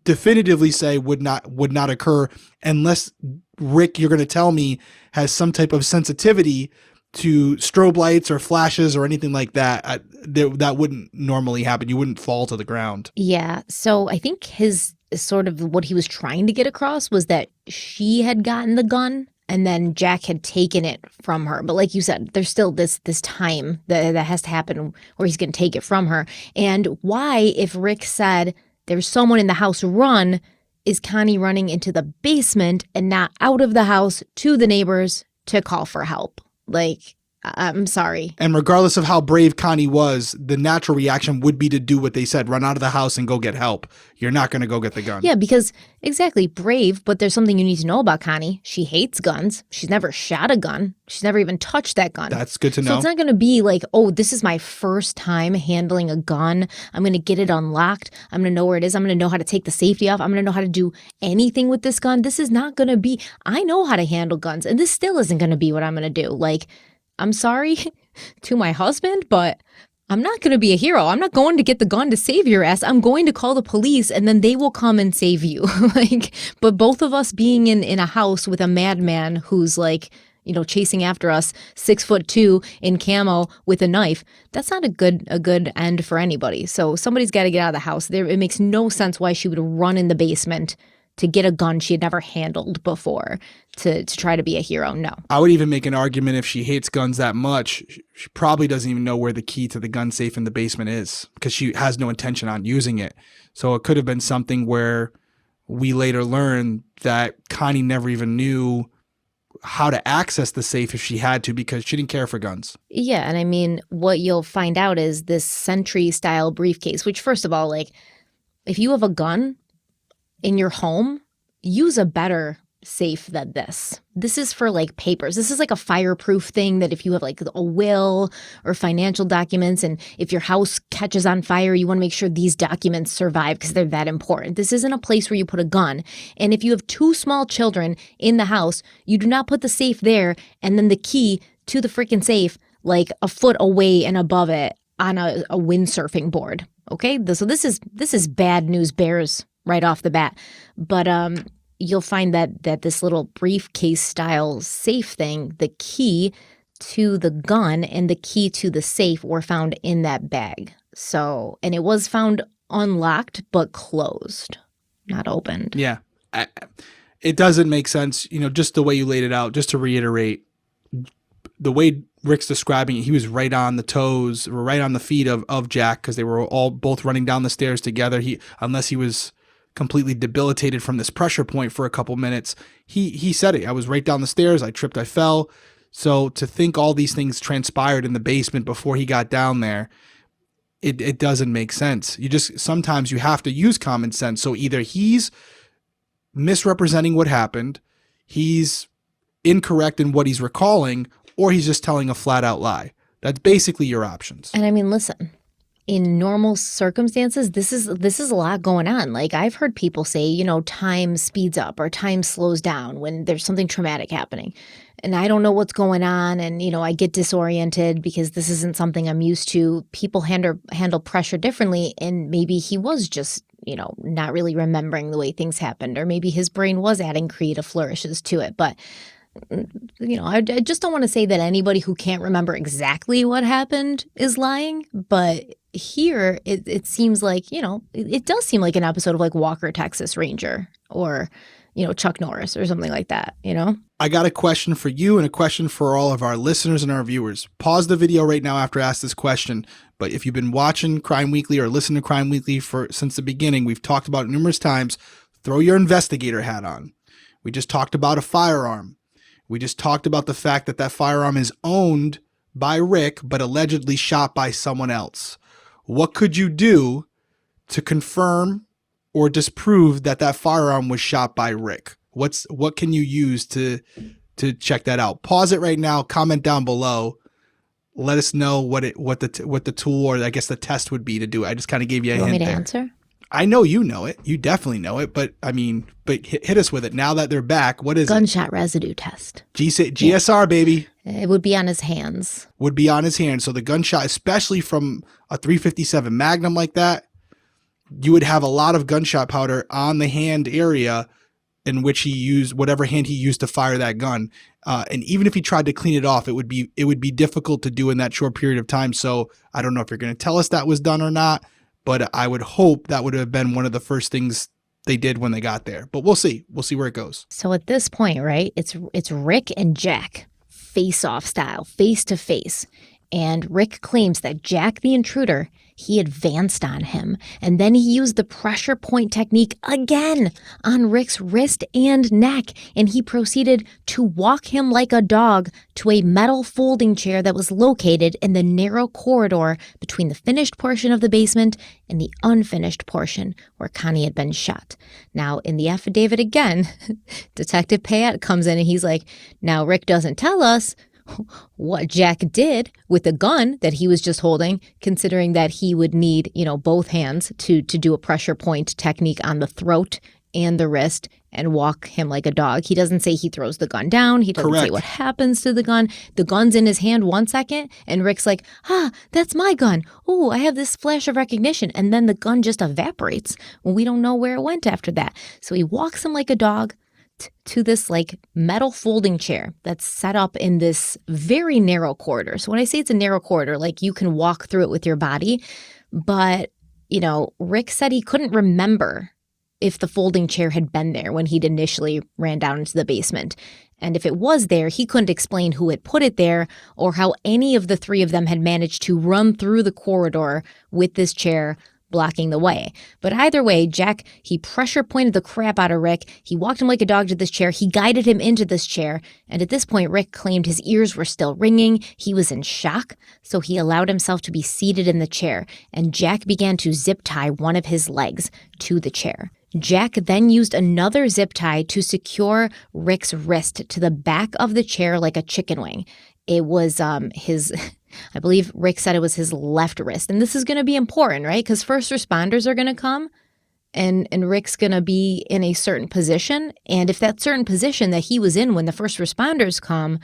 definitively say would not occur unless Rick, you're going to tell me, has some type of sensitivity to strobe lights or flashes or anything like that. That wouldn't normally happen. You wouldn't fall to the ground. Yeah. So I think his sort of what he was trying to get across was that she had gotten the gun and then Jack had taken it from her. But like you said, there's still this time that has to happen where he's going to take it from her. And why, if Rick said there's someone in the house, run, is Connie running into the basement and not out of the house to the neighbors to call for help? Like, I'm sorry. And regardless of how brave Connie was, the natural reaction would be to do what they said, run out of the house and go get help. You're not going to go get the gun. Yeah, because exactly, brave, but there's something you need to know about Connie. She hates guns. She's never shot a gun. She's never even touched that gun. That's good to know. So it's not going to be like, oh, this is my first time handling a gun. I'm going to get it unlocked. I'm going to know where it is. I'm going to know how to take the safety off. I'm going to know how to do anything with this gun. This is not going to be, I know how to handle guns, and this still isn't going to be what I'm going to do. Like, I'm sorry to my husband, but I'm not going to be a hero. I'm not going to get the gun to save your ass. I'm going to call the police and then they will come and save you. But both of us being in a house with a madman who's like, chasing after us, 6'2" in camo with a knife, that's not a good end for anybody. So somebody's got to get out of the house. It makes no sense why she would run in the basement to get a gun she had never handled before to try to be a hero. No. I would even make an argument, if she hates guns that much, she probably doesn't even know where the key to the gun safe in the basement is, because she has no intention on using it. So it could have been something where we later learn that Connie never even knew how to access the safe if she had to, because she didn't care for guns. Yeah. And I mean, what you'll find out is this Sentry style briefcase, which, first of all, like, if you have a gun in your home, use a better safe than this. This is for like papers. This is like a fireproof thing that if you have like a will or financial documents, and if your house catches on fire, you want to make sure these documents survive because they're that important. This isn't a place where you put a gun. And if you have 2 small children in the house, you do not put the safe there and then the key to the freaking safe like a foot away and above it on a windsurfing board. Okay? So this is bad news bears right off the bat. But you'll find that this little briefcase style safe thing, the key to the gun and the key to the safe were found in that bag. So, and it was found unlocked but closed, not opened. Yeah. It doesn't make sense, just the way you laid it out. Just to reiterate, the way Rick's describing it, he was right on the toes, or right on the feet of Jack, because they were both running down the stairs together. Unless he was completely debilitated from this pressure point for a couple minutes, he said it. I was right down the stairs. I tripped. I fell. So to think all these things transpired in the basement before he got down there, it doesn't make sense. Sometimes you have to use common sense. So either he's misrepresenting what happened, he's incorrect in what he's recalling, or he's just telling a flat out lie. That's basically your options. And I mean, listen, in normal circumstances, this is a lot going on. Like, I've heard people say, time speeds up or time slows down when there's something traumatic happening. And I don't know what's going on. And, I get disoriented because this isn't something I'm used to. People handle pressure differently. And maybe he was just, not really remembering the way things happened. Or maybe his brain was adding creative flourishes to it. But I just don't want to say that anybody who can't remember exactly what happened is lying. But here, it seems like, it does seem like an episode of like Walker, Texas Ranger, or, Chuck Norris or something like that, I got a question for you and a question for all of our listeners and our viewers. Pause the video right now after I ask this question. But if you've been watching Crime Weekly or listening to Crime Weekly since the beginning, we've talked about it numerous times. Throw your investigator hat on. We just talked about a firearm. We just talked about the fact that firearm is owned by Rick, but allegedly shot by someone else. what could you do to confirm or disprove that firearm was shot by Rick? What can you use to check that out? Pause it right now. Comment down below. Let us know what the tool, or I guess the test, would be to do it. I just kind of gave you a hint there. You want me to answer? I know you know it. You definitely know it. But I mean, hit us with it now that they're back. What is Gunshot residue test. GSR, baby. It would be on his hands. Would be on his hands. So the gunshot, especially from a .357 Magnum like that, you would have a lot of gunshot powder on the hand area in which he used, whatever hand he used to fire that gun. And even if he tried to clean it off, it would be difficult to do in that short period of time. So I don't know if you're going to tell us that was done or not, but I would hope that would have been one of the first things they did when they got there. But we'll see. We'll see where it goes. So at this point, right, it's Rick and Jack, face-off style, face to face. And Rick claims that Jack the intruder, he advanced on him, and then he used the pressure point technique again on Rick's wrist and neck, and he proceeded to walk him like a dog to a metal folding chair that was located in the narrow corridor between the finished portion of the basement and the unfinished portion where Connie had been shot. Now, in the affidavit again, Detective Payette comes in and he's like, now Rick doesn't tell us what Jack did with the gun that he was just holding, considering that he would need, both hands to do a pressure point technique on the throat and the wrist and walk him like a dog. He doesn't say he throws the gun down. He doesn't say what happens to the gun. The gun's in his hand 1 second, and Rick's like, that's my gun. Oh, I have this flash of recognition. And then the gun just evaporates. Well, we don't know where it went after that. So he walks him like a dog to this metal folding chair that's set up in this very narrow corridor. So when I say it's a narrow corridor, you can walk through it with your body. But, Rick said he couldn't remember if the folding chair had been there when he'd initially ran down into the basement. And if it was there, he couldn't explain who had put it there or how any of the three of them had managed to run through the corridor with this chair blocking the way. But either way, Jack, he pressure pointed the crap out of Rick. He walked him like a dog to this chair. He guided him into this chair. And at this point, Rick claimed his ears were still ringing. He was in shock. So he allowed himself to be seated in the chair. And Jack began to zip tie one of his legs to the chair. Jack then used another zip tie to secure Rick's wrist to the back of the chair like a chicken wing. It was I believe Rick said it was his left wrist. And this is going to be important, right? Because first responders are going to come and Rick's going to be in a certain position. And if that certain position that he was in when the first responders come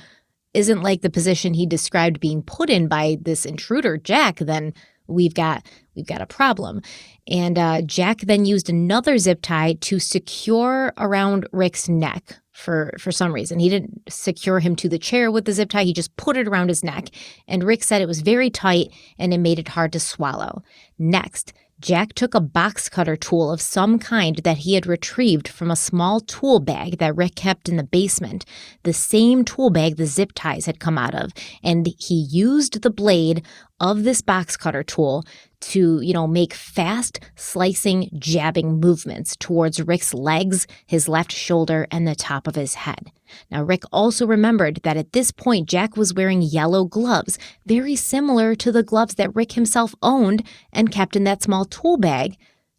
isn't like the position he described being put in by this intruder, Jack, then we've got a problem. And Jack then used another zip tie to secure around Rick's neck. For some reason. He didn't secure him to the chair with the zip tie. He just put it around his neck. And Rick said it was very tight and it made it hard to swallow. Next, Jack took a box cutter tool of some kind that he had retrieved from a small tool bag that Rick kept in the basement, the same tool bag the zip ties had come out of. And he used the blade of this box cutter tool to, make fast slicing, jabbing movements towards Rick's legs, his left shoulder, and the top of his head. Now, Rick also remembered that at this point, Jack was wearing yellow gloves, very similar to the gloves that Rick himself owned and kept in that small tool bag.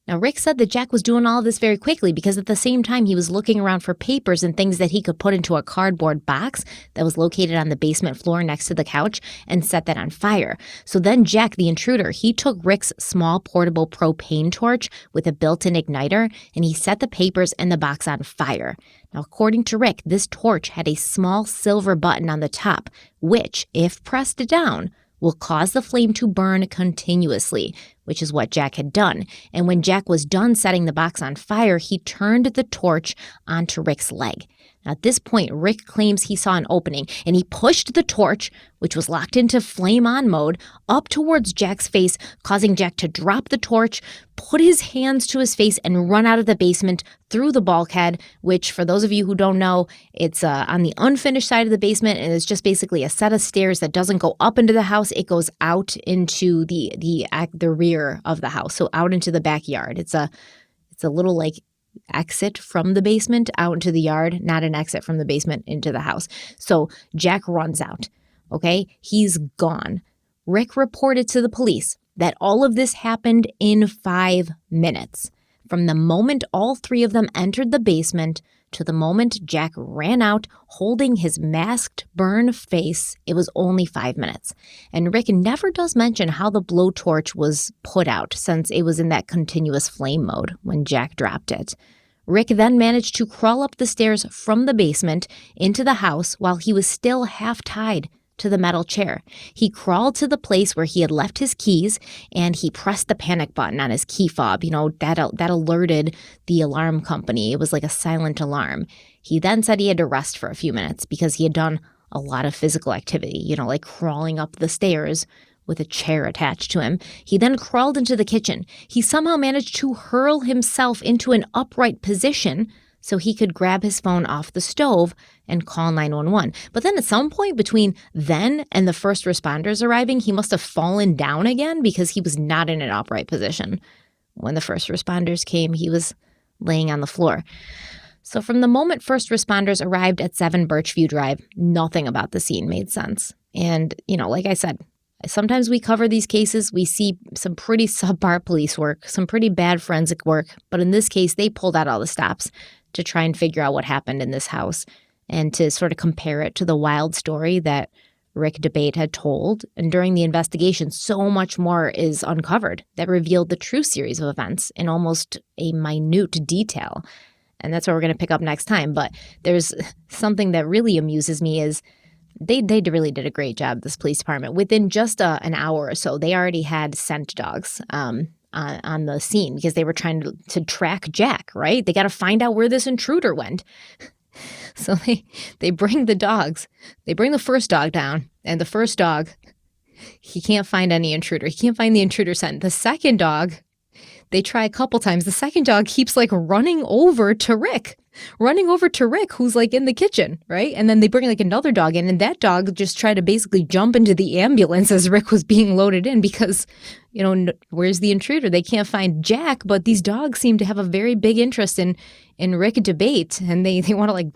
Now, Rick said that Jack was doing all of this very quickly because at the same time he was looking around for papers and things that he could put into a cardboard box that was located on the basement floor next to the couch and set that on fire. So then Jack, the intruder, he took Rick's small portable propane torch with a built-in igniter and he set the papers and the box on fire. Now, according to Rick, this torch had a small silver button on the top, which, if pressed down, will cause the flame to burn continuously, which is what Jack had done. And when Jack was done setting the box on fire, he turned the torch onto Rick's leg. Now, at this point, Rick claims he saw an opening, and he pushed the torch, which was locked into flame-on mode, up towards Jack's face, causing Jack to drop the torch, put his hands to his face, and run out of the basement through the bulkhead, which, for those of you who don't know, it's on the unfinished side of the basement, and it's just basically a set of stairs that doesn't go up into the house. It goes out into the rear of the house, so out into the backyard. It's a little exit from the basement out into the yard, not an exit from the basement into the house. So Jack runs out. Okay, he's gone. Rick reported to the police that all of this happened in 5 minutes. From the moment all three of them entered the basement to the moment Jack ran out holding his masked, burned face, it was only 5 minutes. And Rick never does mention how the blowtorch was put out, since it was in that continuous flame mode when Jack dropped it. Rick then managed to crawl up the stairs from the basement into the house while he was still half tied to the metal chair. He crawled to the place where he had left his keys, and he pressed the panic button on his key fob. That alerted the alarm company. It was like a silent alarm. He then said he had to rest for a few minutes because he had done a lot of physical activity, like crawling up the stairs with a chair attached to him. He then crawled into the kitchen. He somehow managed to hurl himself into an upright position so he could grab his phone off the stove and call 911. But then at some point between then and the first responders arriving, he must have fallen down again because he was not in an upright position. When the first responders came, he was laying on the floor. So from the moment first responders arrived at 7 Birchview Drive, nothing about the scene made sense. And, like I said, sometimes we cover these cases, we see some pretty subpar police work, some pretty bad forensic work, but in this case, they pulled out all the stops to try and figure out what happened in this house and to sort of compare it to the wild story that Rick Dabate had told. And during the investigation, so much more is uncovered that revealed the true series of events in almost a minute detail. And that's what we're going to pick up next time. But there's something that really amuses me is they really did a great job, this police department. Within just an hour or so, they already had scent dogs on the scene because they were trying to track Jack, right? They got to find out where this intruder went. So they bring the dogs. They bring the first dog down, and the first dog, he can't find any intruder. He can't find the intruder scent. The second dog, they try a couple times. The second dog keeps running over to Rick, who's in the kitchen, right? And then they bring another dog in, and that dog just tried to basically jump into the ambulance as Rick was being loaded in because, where's the intruder? They can't find Jack, but these dogs seem to have a very big interest in Rick Dabate, and they want to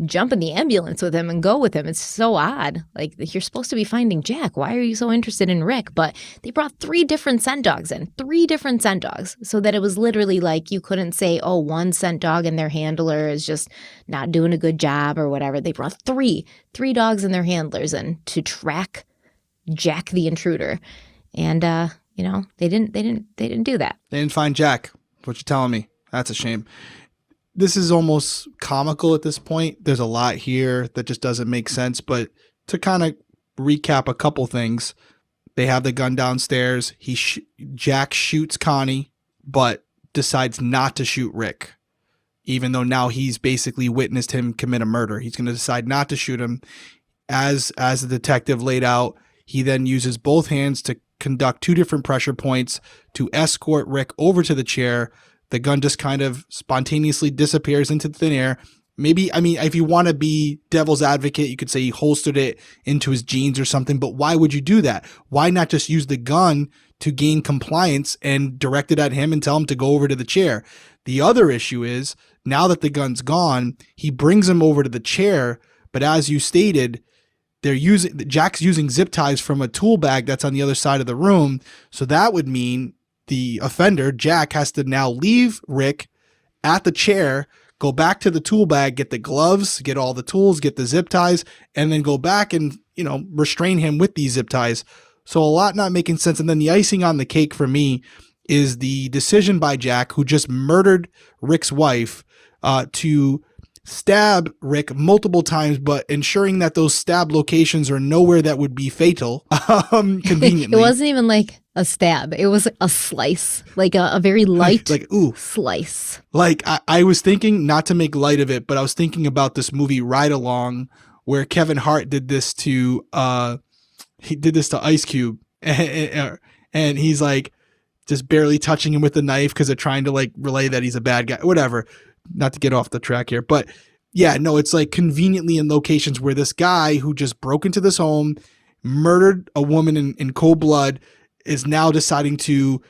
jump in the ambulance with him and go with him. It's so odd. You're supposed to be finding Jack. Why are you so interested in Rick? But they brought 3 different scent dogs in, 3 different scent dogs, so that it was literally you couldn't say, oh, one scent dog and their handler is just not doing a good job or whatever. They brought 3 dogs and their handlers in to track Jack the intruder. And, they didn't do that. They didn't find Jack. That's what you're telling me. That's a shame. This is almost comical at this point. There's a lot here that just doesn't make sense. But to kind of recap a couple things, they have the gun downstairs. Jack shoots Connie, but decides not to shoot Rick, even though now he's basically witnessed him commit a murder. He's going to decide not to shoot him. As the detective laid out, he then uses both hands to conduct 2 different pressure points to escort Rick over to the chair. The gun just kind of spontaneously disappears into thin air. Maybe, if you want to be devil's advocate, you could say he holstered it into his jeans or something, but why would you do that? Why not just use the gun to gain compliance and direct it at him and tell him to go over to the chair? The other issue is, now that the gun's gone, he brings him over to the chair, but as you stated, Jack's using zip ties from a tool bag that's on the other side of the room, so that would mean the offender, Jack, has to now leave Rick at the chair, go back to the tool bag, get the gloves, get all the tools, get the zip ties, and then go back and, restrain him with these zip ties. So a lot not making sense. And then the icing on the cake for me is the decision by Jack, who just murdered Rick's wife, to stab Rick multiple times, but ensuring that those stab locations are nowhere that would be fatal, conveniently. It wasn't even a stab. It was a slice, a very light slice. I was thinking, not to make light of it, but I was thinking about this movie Ride Along, where Kevin Hart did this to Ice Cube, and he's just barely touching him with the knife because they're trying to relay that he's a bad guy, whatever. Not to get off the track here, but yeah, no, it's conveniently in locations where this guy who just broke into this home, murdered a woman in cold blood, is now deciding to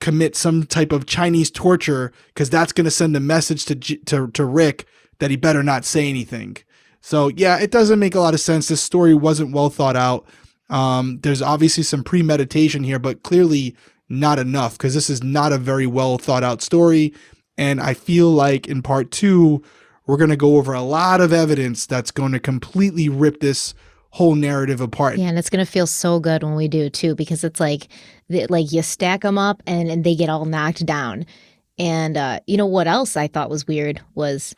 commit some type of Chinese torture because that's going to send a message to Rick that he better not say anything. So yeah, it doesn't make a lot of sense. This story wasn't well thought out. There's obviously some premeditation here, but clearly not enough, because this is not a very well thought out story. And I feel like in part 2, we're going to go over a lot of evidence that's going to completely rip this whole narrative apart. Yeah, and it's going to feel so good when we do too, because it's like you stack them up and they get all knocked down. And you know what else I thought was weird was,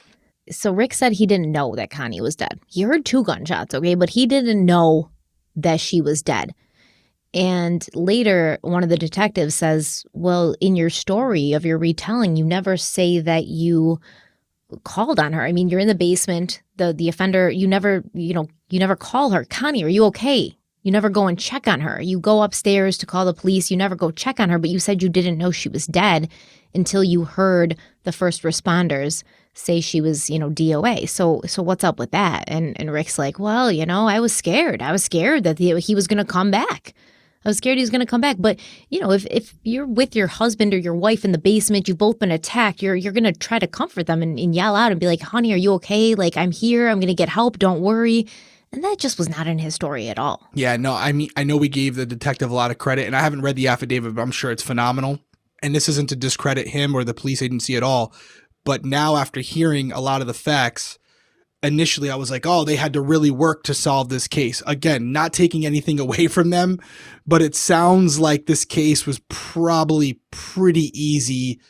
so Rick said he didn't know that Connie was dead. He heard 2 gunshots, okay, but he didn't know that she was dead. And later, one of the detectives says, well, in your story of your retelling, you never say that you called on her. I mean, you're in the basement, the offender, you never call her, Connie, are you okay? You never go and check on her. You go upstairs to call the police. You never go check on her, but you said you didn't know she was dead until you heard the first responders say she was, DOA. So what's up with that? And Rick's like, well, I was scared. I was scared that he was going to come back. I was scared he was going to come back. But, if you're with your husband or your wife in the basement, you've both been attacked, you're going to try to comfort them and yell out and be like, honey, are you okay? Like, I'm here. I'm going to get help. Don't worry. And that just was not in his story at all. Yeah, no, I mean, I know we gave the detective a lot of credit, and I haven't read the affidavit, but I'm sure it's phenomenal. And this isn't to discredit him or the police agency at all. But now, after hearing a lot of the facts, initially I was like, oh, they had to really work to solve this case. Again, not taking anything away from them, but it sounds like this case was probably pretty easy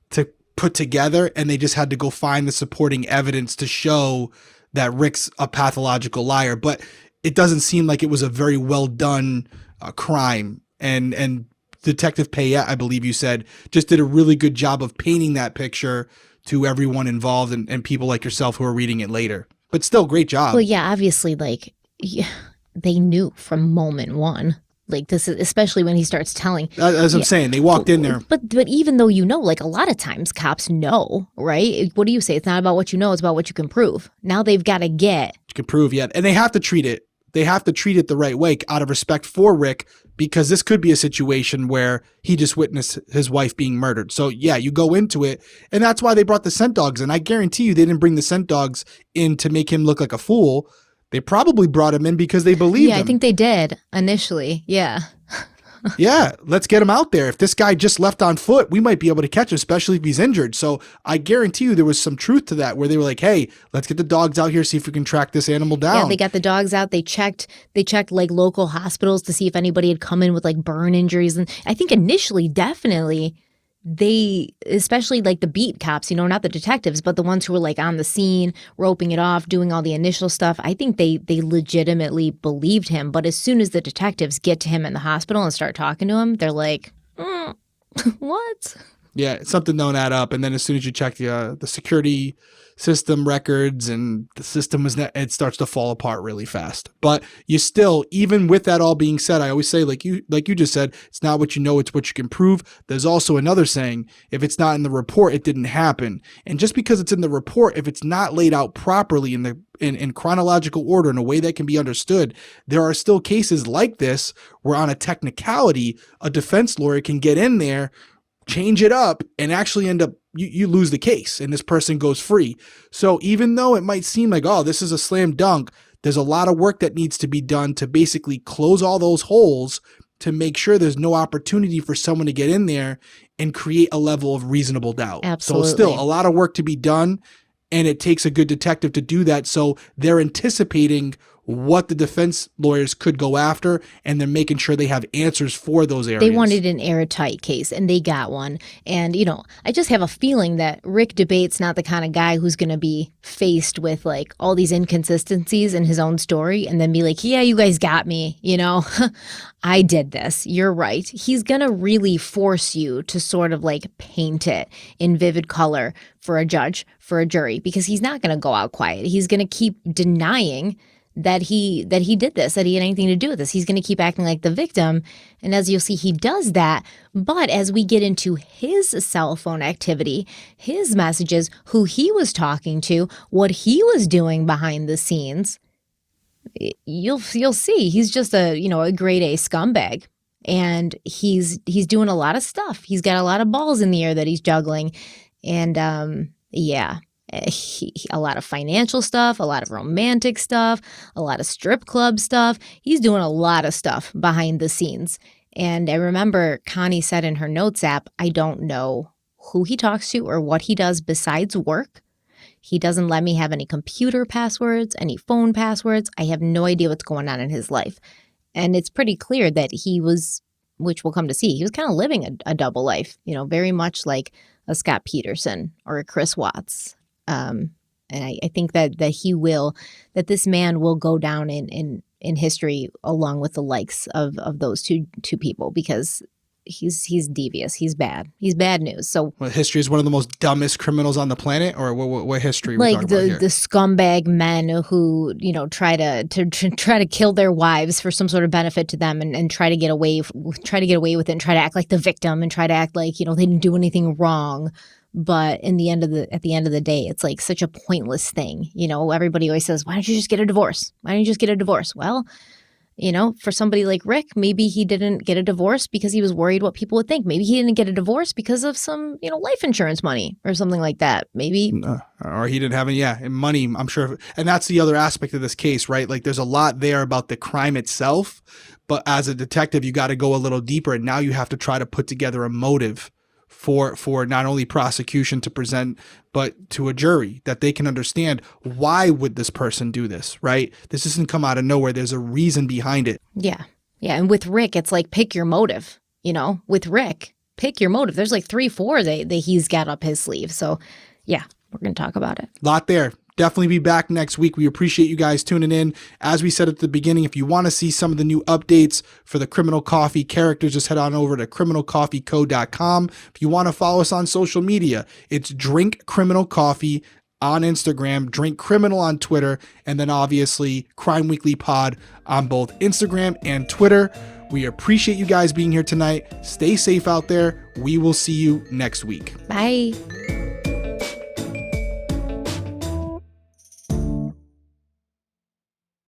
to put together, and they just had to go find the supporting evidence to show that Rick's a pathological liar. But it doesn't seem like it was a very well done crime. And Detective Payette, I believe you said, just did a really good job of painting that picture to everyone involved and people like yourself who are reading it later. But still, great job. Well, yeah, obviously, they knew from moment one. Like, this is, especially when he starts telling. As I'm saying, they walked in there. But even though a lot of times cops know, right? What do you say? It's not about what you know, it's about what you can prove. Now they've got to get. You can prove, yeah. And they have to treat it. They have to treat it the right way out of respect for Rick, because this could be a situation where he just witnessed his wife being murdered. So, yeah, you go into it. And that's why they brought the scent dogs in. I guarantee you they didn't bring the scent dogs in to make him look like a fool. They probably brought him in because they believed him. Yeah, I think they did initially. Yeah. Yeah, let's get him out there. If this guy just left on foot, we might be able to catch him, especially if he's injured. So I guarantee you there was some truth to that, where they were like, hey, let's get the dogs out here, see if we can track this animal down. Yeah, they got the dogs out. They checked like local hospitals to see if anybody had come in with like burn injuries. And I think initially, definitely, they, especially like the beat cops, not the detectives, but the ones who were like on the scene, roping it off, doing all the initial stuff, I think they legitimately believed him. But as soon as the detectives get to him in the hospital and start talking to him, they're like, what? Yeah, something don't add up. And then as soon as you check the security system records and the system it starts to fall apart really fast. But you still, even with that all being said, I always say, like you just said, it's not what you know, it's what you can prove. There's also another saying, if it's not in the report, it didn't happen. And just because it's in the report, if it's not laid out properly in chronological order in a way that can be understood, there are still cases like this where on a technicality, a defense lawyer can get in there, change it up, and actually end up you lose the case and this person goes free. So even though it might seem like, oh, this is a slam dunk, there's a lot of work that needs to be done to basically close all those holes to make sure there's no opportunity for someone to get in there and create a level of reasonable doubt. Absolutely. So still a lot of work to be done, and it takes a good detective to do that. So they're anticipating what the defense lawyers could go after, and they're making sure they have answers for those areas. They wanted an airtight case, and they got one. And, I just have a feeling that Rick Dabate's not the kind of guy who's going to be faced with, like, all these inconsistencies in his own story and then be like, yeah, you guys got me, I did this. You're right. He's going to really force you to sort of, like, paint it in vivid color for a judge, for a jury, because he's not going to go out quiet. He's going to keep denying that he did this, that he had anything to do with this. He's going to keep acting like the victim. And as you'll see, he does that. But as we get into his cell phone activity, his messages, who he was talking to, what he was doing behind the scenes, you'll see he's just a grade A scumbag. And he's doing a lot of stuff. He's got a lot of balls in the air that he's juggling. And yeah. A lot of financial stuff, a lot of romantic stuff, a lot of strip club stuff. He's doing a lot of stuff behind the scenes. And I remember Connie said in her notes app, I don't know who he talks to or what he does besides work. He doesn't let me have any computer passwords, any phone passwords. I have no idea what's going on in his life. And it's pretty clear that he was, which we'll come to see, he was kind of living a double life, very much like a Scott Peterson or a Chris Watts. And I think that this man will go down in history along with the likes of those two people, because he's devious. He's bad. He's bad news. So history is one of the most dumbest criminals on the planet, or what history? Like the scumbag men who try to kill their wives for some sort of benefit to them, and try to get away with it, and try to act like the victim, and try to act like they didn't do anything wrong. But at the end of the day, it's like such a pointless thing. Everybody always says, why don't you just get a divorce? Why don't you just get a divorce? Well, for somebody like Rick, maybe he didn't get a divorce because he was worried what people would think. Maybe he didn't get a divorce because of some, life insurance money or something like that. Maybe. Or he didn't have any, money, I'm sure. And that's the other aspect of this case, right? Like there's a lot there about the crime itself, but as a detective, you got to go a little deeper. And now you have to try to put together a motive for not only prosecution to present, but to a jury, that they can understand, why would this person do this, right? This doesn't come out of nowhere. There's a reason behind it. Yeah. Yeah. And with Rick, it's like, pick your motive, with Rick, pick your motive. There's like 3-4 that he's got up his sleeve. So yeah, we're going to talk about it. Lot there. Definitely be back next week. We appreciate you guys tuning in. As we said at the beginning, if you want to see some of the new updates for the Criminal Coffee characters, just head on over to criminalcoffeeco.com. If you want to follow us on social media, it's Drink Criminal Coffee on Instagram, Drink Criminal on Twitter, and then obviously Crime Weekly Pod on both Instagram and Twitter. We appreciate you guys being here tonight. Stay safe out there. We will see you next week. Bye.